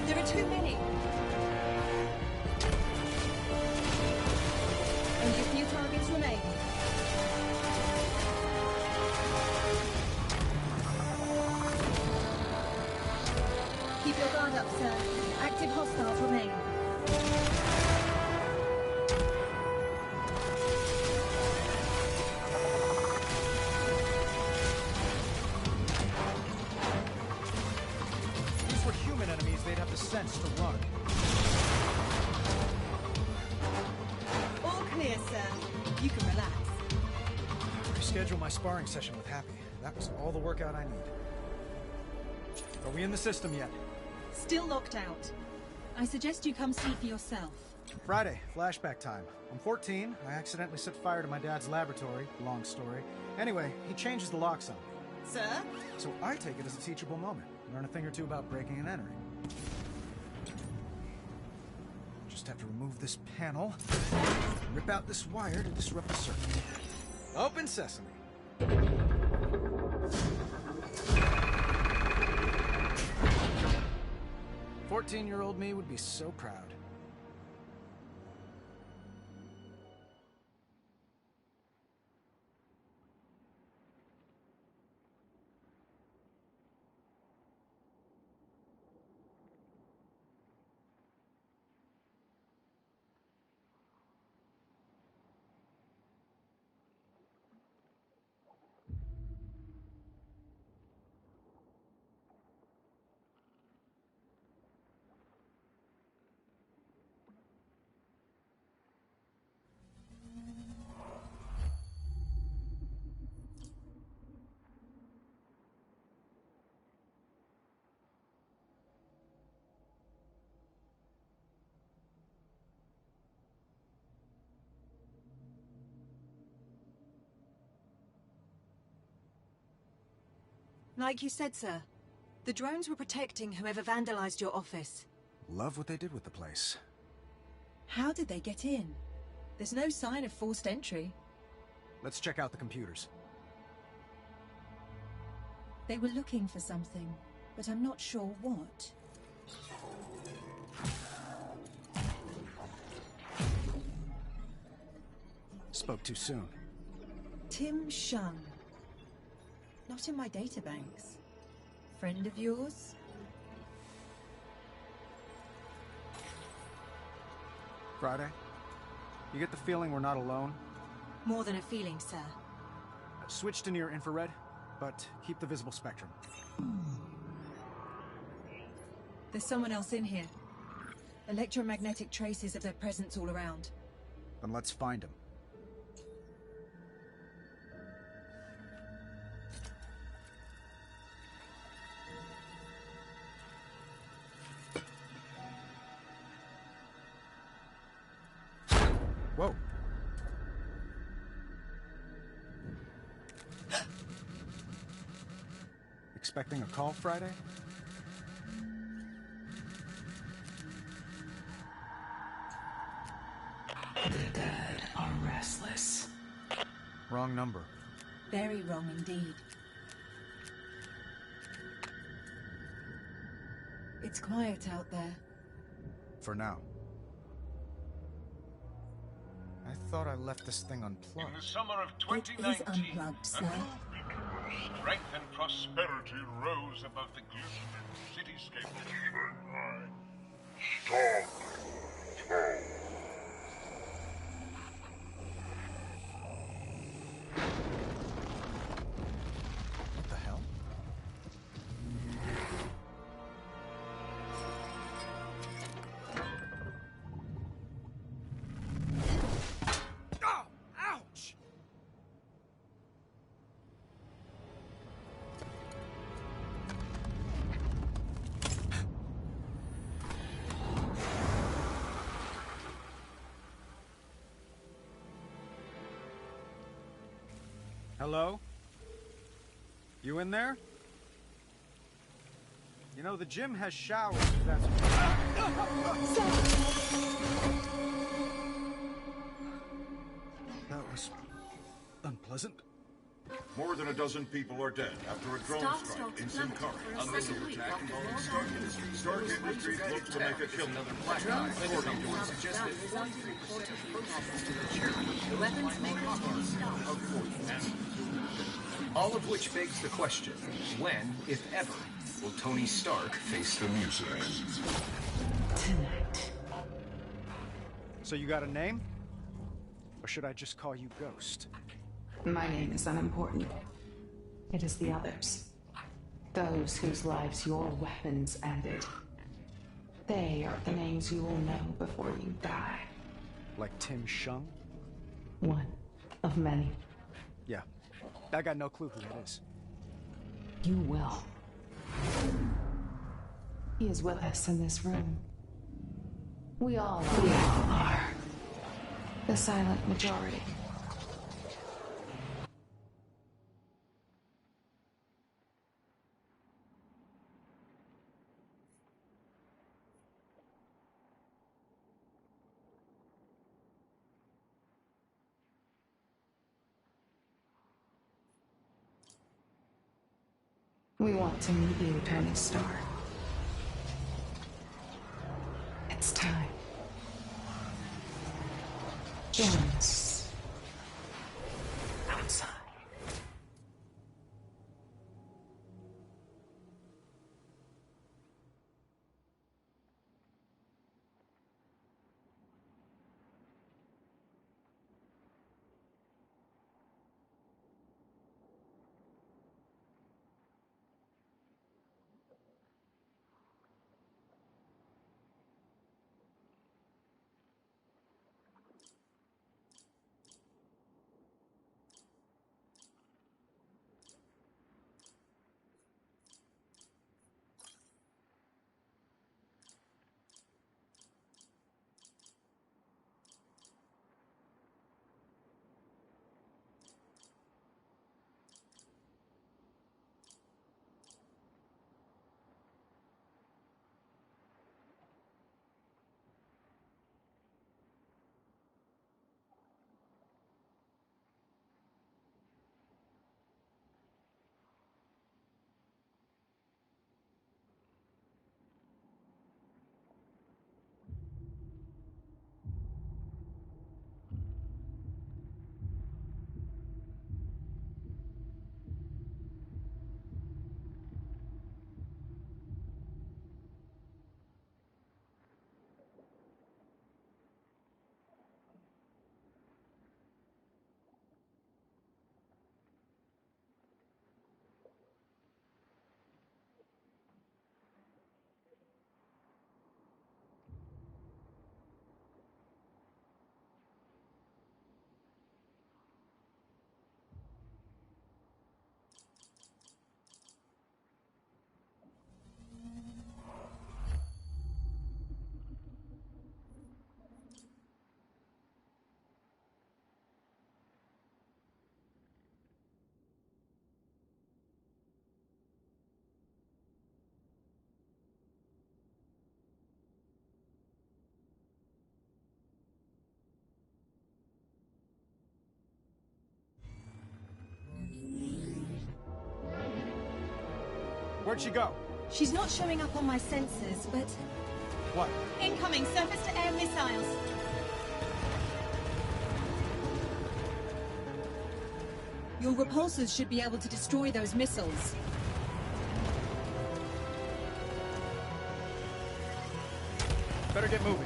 There are too many. Only a few targets remain. Keep your guard up, sir. Active hostiles remain. If these were human enemies, they'd have the sense to run. All clear, sir. You can relax. Reschedule my sparring session with Happy. That was all the workout I need. Are we in the system yet? Still locked out. I suggest you come see for yourself. Friday, flashback time. I'm 14. I accidentally set fire to my dad's laboratory. Long story. Anyway, he changes the locks on me. Sir? So I take it as a teachable moment. Learn a thing or two about breaking and entering. Just have to remove this panel. Rip out this wire to disrupt the circuit. Open sesame. 14-year-old me would be so proud. Like you said, sir, the drones were protecting whoever vandalized your office. Love what they did with the place. How did they get in? There's no sign of forced entry. Let's check out the computers. They were looking for something, but I'm not sure what. Spoke too soon. Tim Shung. Not in my databanks. Friend of yours? Friday? You get the feeling we're not alone? More than a feeling, sir. Switch to near infrared, but keep the visible spectrum. There's someone else in here. Electromagnetic traces of their presence all around. Then let's find him. Whoa. Expecting a call Friday? The dead are restless. Wrong number. Very wrong indeed. It's quiet out there. For now. thought I left this thing unplugged. In the summer of It is 2019, unplugged, sir. strength and prosperity rose above the glistening cityscape. What the hell? Oh, ouch! Hello? You in there? You know, the gym has showers, if that's... That was... unpleasant. More than a dozen people are dead after a drone strike in Sincari. A missile attack involving Stark Industries. Stark Industries looks to make a killing. All of which begs the question, when, if ever, will Tony Stark face the music? Tonight. So you got a name? Or should I just call you Ghost? My name is unimportant. It is the others. Those whose lives your weapons ended. They are the names you will know before you die. Like Tim Shung? One of many. Yeah. I got no clue who that is. You will. He is with us in this room. We all are. The silent majority. We want to meet you, Tony Stark. It's time. Join us. Outside. Where'd she go? She's not showing up on my sensors, but... What? Incoming surface-to-air missiles. Your repulsors should be able to destroy those missiles. Better get moving.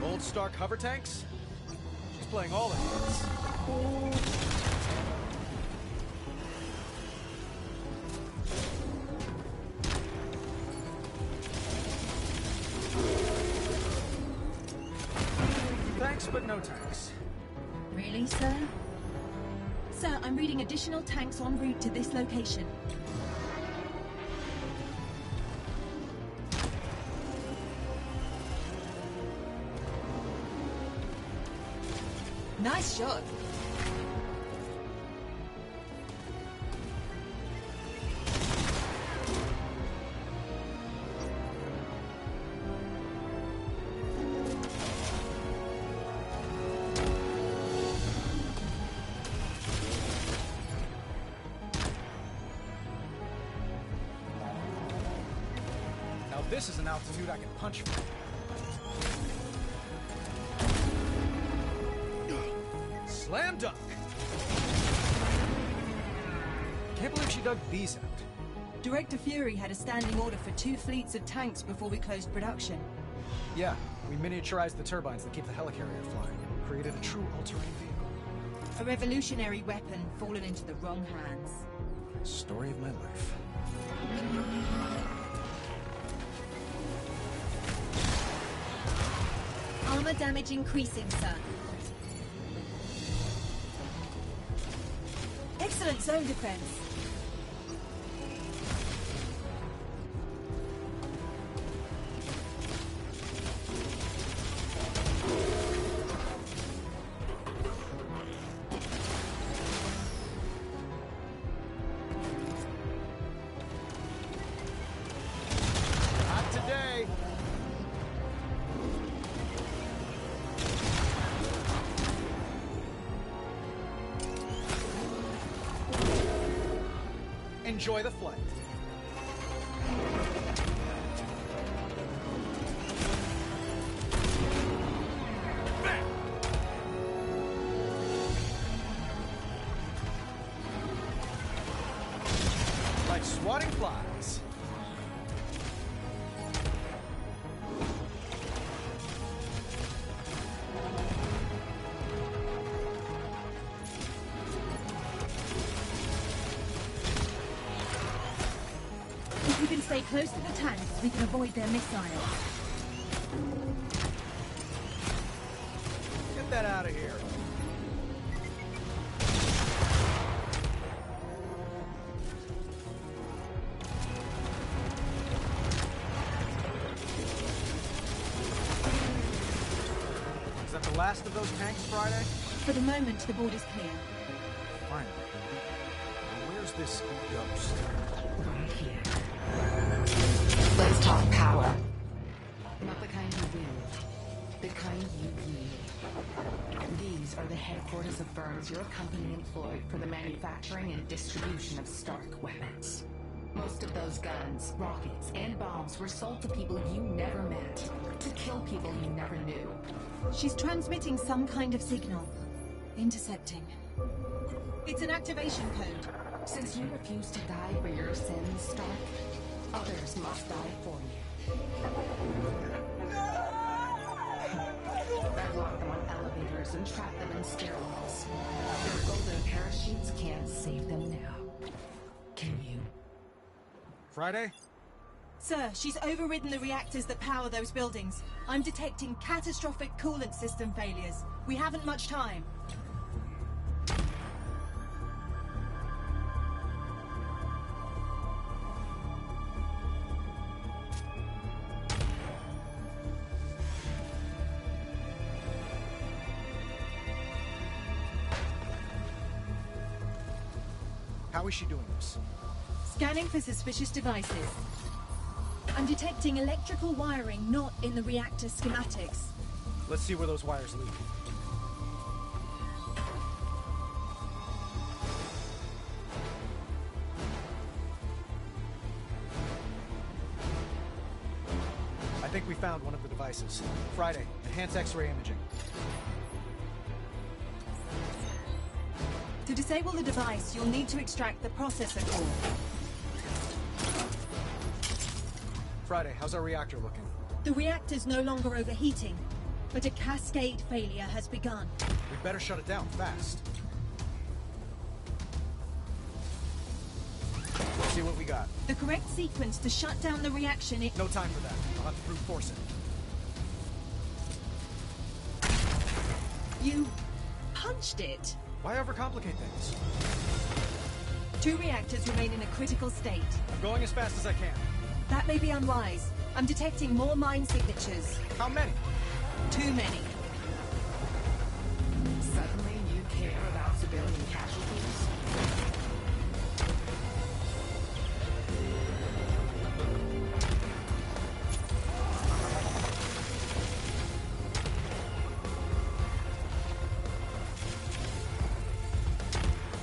Old Stark hover tanks? She's playing all the hits. Thanks, but no thanks. Really, sir? Sir, I'm reading additional tanks en route to this location. Nice shot. Now this is an altitude I can punch from. Slam dunk! Can't believe she dug these out. Director Fury had a standing order for 2 fleets of tanks before we closed production. Yeah, we miniaturized the turbines that keep the helicarrier flying and created a true all-terrain vehicle. A revolutionary weapon fallen into the wrong hands. Story of my life. Armor damage increasing, sir. Excellent zone defense. Not today! Enjoy the flight. Like swatting flies. If we can stay close to the tanks, we can avoid their missiles. Get that out of here. Is that the last of those tanks, Friday? For the moment, the board is clear. Finally. Now where's this ghost? Right here. Let's talk power. Not the kind you will, the kind you need. These are the headquarters of firms your company employed for the manufacturing and distribution of Stark weapons. Most of those guns, rockets, and bombs were sold to people you never met, to kill people you never knew. She's transmitting some kind of signal. Intercepting. It's an activation code. Since you refuse to die for your sins, Stark, others must die for you. I've locked them on elevators and trapped them in stairwells. Their golden parachutes can't save them now. Can you? Friday? Sir, she's overridden the reactors that power those buildings. I'm detecting catastrophic coolant system failures. We haven't much time. How is she doing this? Scanning for suspicious devices. I'm detecting electrical wiring not in the reactor schematics. Let's see where those wires lead. I found one of the devices. Friday, enhance X-ray imaging. To disable the device, you'll need to extract the processor core. Friday, how's our reactor looking? The reactor's no longer overheating, but a cascade failure has begun. We better shut it down fast. Let's see what we got. The correct sequence to shut down the reaction is... No time for that. I'll have to brute force it. You punched it. Why overcomplicate things? 2 reactors remain in a critical state. I'm going as fast as I can. That may be unwise. I'm detecting more mine signatures. How many? Too many. Suddenly you care about civilian casualties?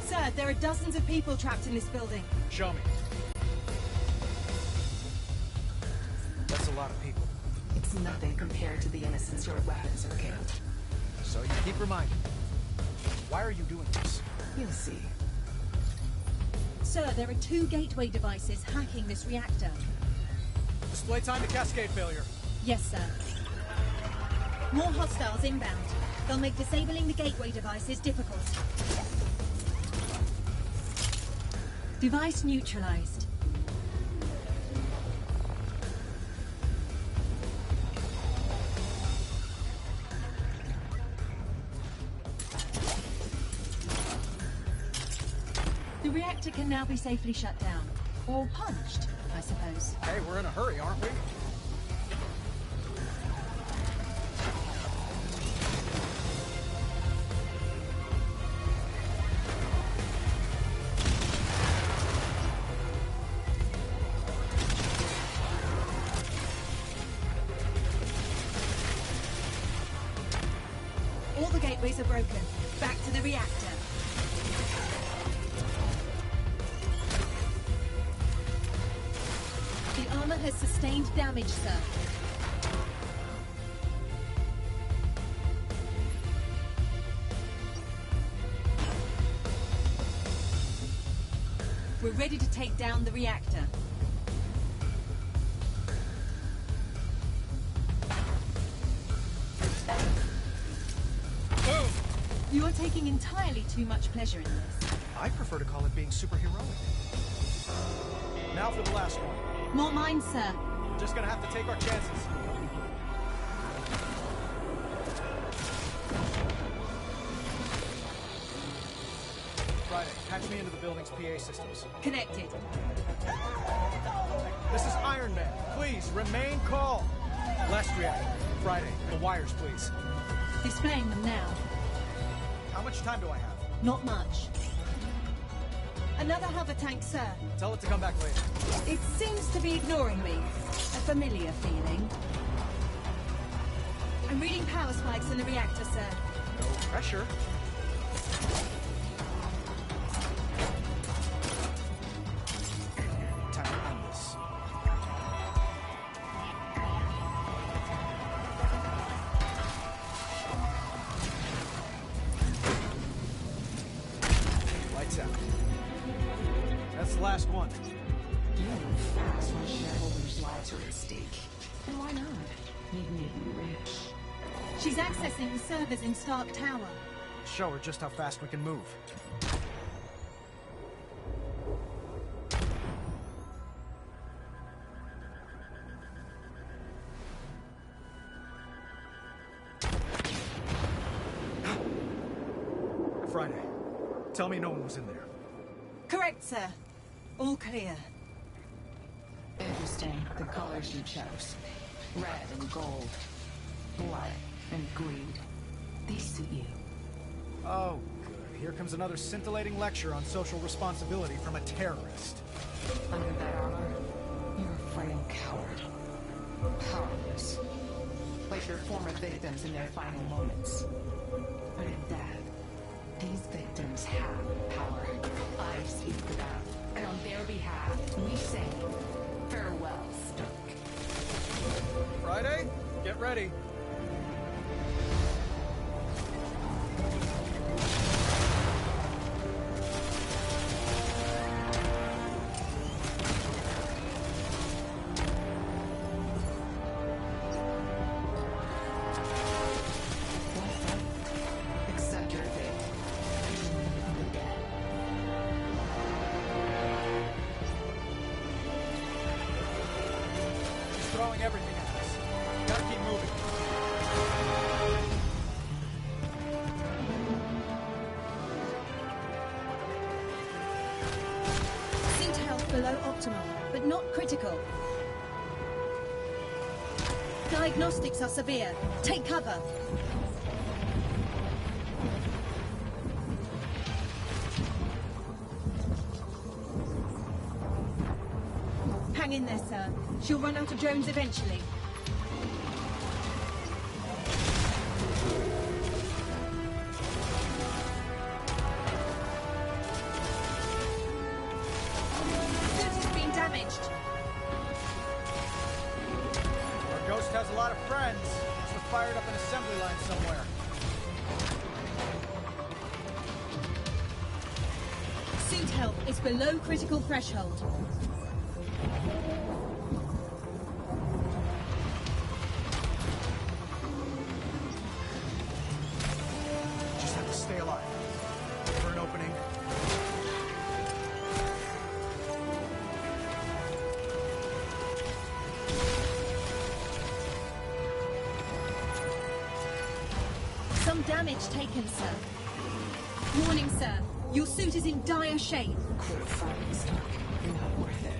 Sir, there are dozens of people trapped in this building. Show me. That's a lot of people. It's nothing compared to the innocents your weapons are killed. So you keep reminding me. Why are you doing this? You'll see. Sir, there are 2 gateway devices hacking this reactor. Display time to cascade failure. Yes, sir. More hostiles inbound. They'll make disabling the gateway devices difficult. Device neutralized. The reactor can now be safely shut down. Or punched, I suppose. Hey, we're in a hurry, aren't we? All the gateways are broken. Back to the reactor. The armor has sustained damage, sir. We're ready to take down the reactor. You are taking entirely too much pleasure in this. I prefer to call it being superheroic. Now for the last one. More mines, sir. We're just gonna have to take our chances. Friday, patch me into the building's PA systems. Connected. This is Iron Man. Please, remain calm. Last reactor. Friday, the wires, please. Displaying them now. How much time do I have? Not much. Another hover tank, sir. Tell it to come back later. It seems to be ignoring me. A familiar feeling. I'm reading power spikes in the reactor, sir. No pressure. Time to end this. Lights out. That's the last one. You move fast when shareholders' lives are at stake. And why not? Need me to be rich. She's accessing the servers in Stark Tower. Show her just how fast we can move. Friday, tell me no one was in there. Correct, sir. All clear. Interesting, the colors you chose. Red and gold. Blood and greed. These suit you. Oh, good. Here comes another scintillating lecture on social responsibility from a terrorist. Under that armor, you're a frail coward. Powerless. Like your former victims in their final moments. But in death, these victims have power. I speak for them. And on their behalf, we say, farewell, Stark. Friday? ready. Accept your fate. He's throwing everything at us. Gotta keep moving. Suit health below optimal, but not critical. Diagnostics are severe. Take cover. Hang in there, sir. She'll run out of drones eventually. Suit has been damaged. Our ghost has a lot of friends. Must have fired up an assembly line somewhere. Suit health is below critical threshold. Just have to stay alive. Wait for an opening. Some damage taken, sir. Warning, sir. Your suit is in dire shape. Quit fighting, Stark. You're not worth it.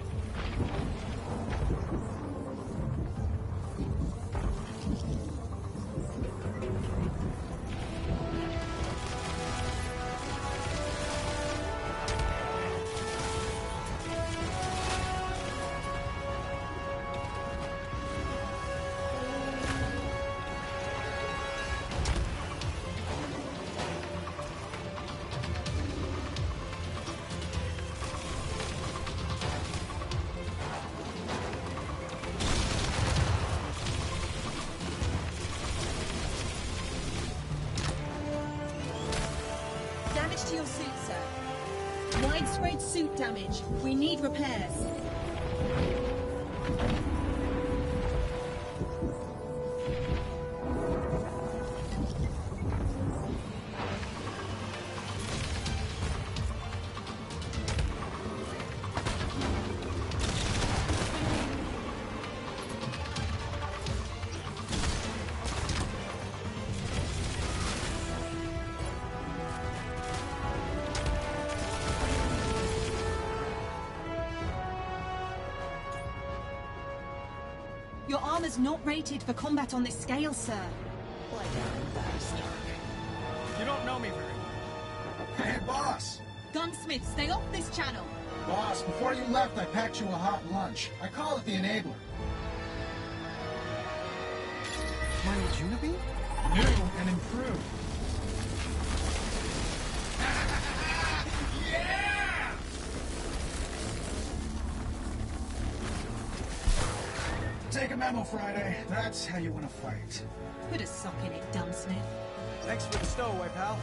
Damage to your suit, sir. Widespread suit damage. We need repairs. Your armor's not rated for combat on this scale, sir. Lie down and die, Stark. You don't know me very well. Hey, boss! Gunsmith, stay off this channel. Boss, before you left, I packed you a hot lunch. I call it the enabler. My name's Unibeam? New and improved. Yeah! Take a memo, Friday. That's how you win a fight. Put a sock in it, Gunsmith. Thanks for the stowaway, pal.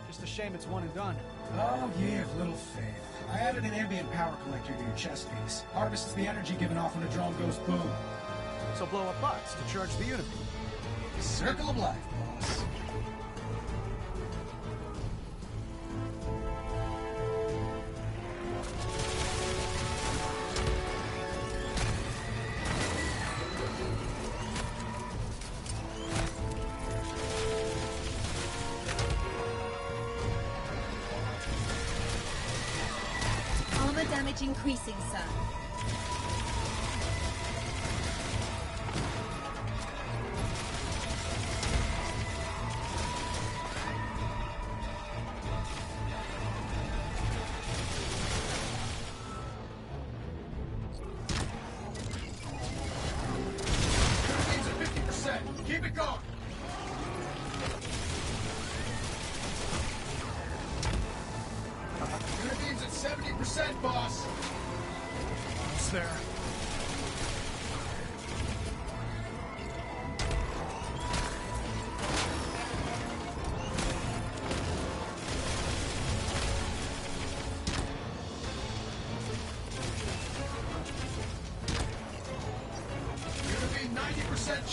Just a shame it's one and done. Oh, you have little faith. I added an ambient power collector to your chest piece. Harvests the energy given off when a drone goes boom. So blow up bots to charge the Unibeam. Circle of life, boss. Armor damage increasing, sir. Needs at 50%. Keep it going. Needs at 70%, boss. It's there.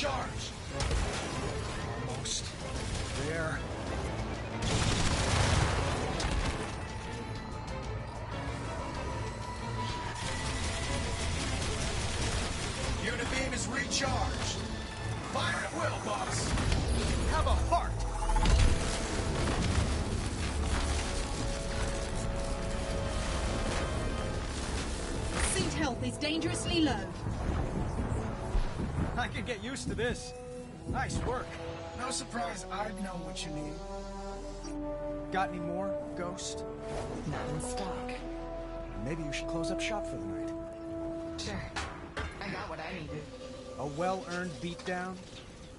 Charge! Almost there. Unibeam is recharged. Fire at will, boss. Have a heart! Suit health is dangerously low. I can get used to this. Nice work. No surprise, I'd know what you need. Got any more, Ghost? Not in stock. Maybe you should close up shop for the night. Sure. I got what I needed. A well-earned beatdown?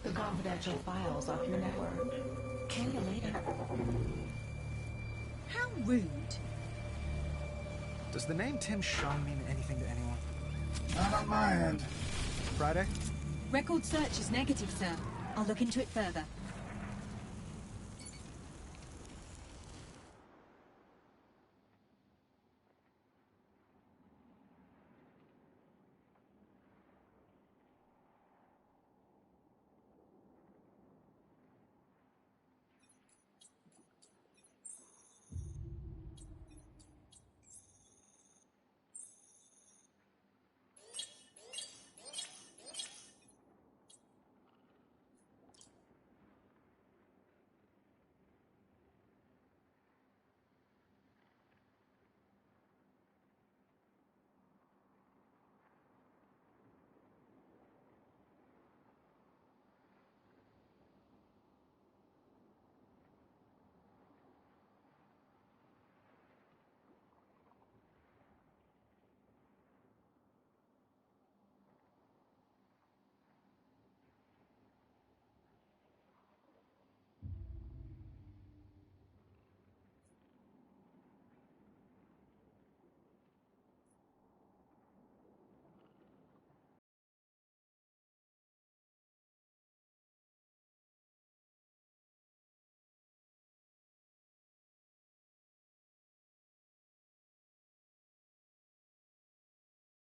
The confidential files off your network. Kill you later. How rude. Does the name Tim Shaw mean anything to anyone? Not on my end. Friday? Record search is negative, sir. I'll look into it further.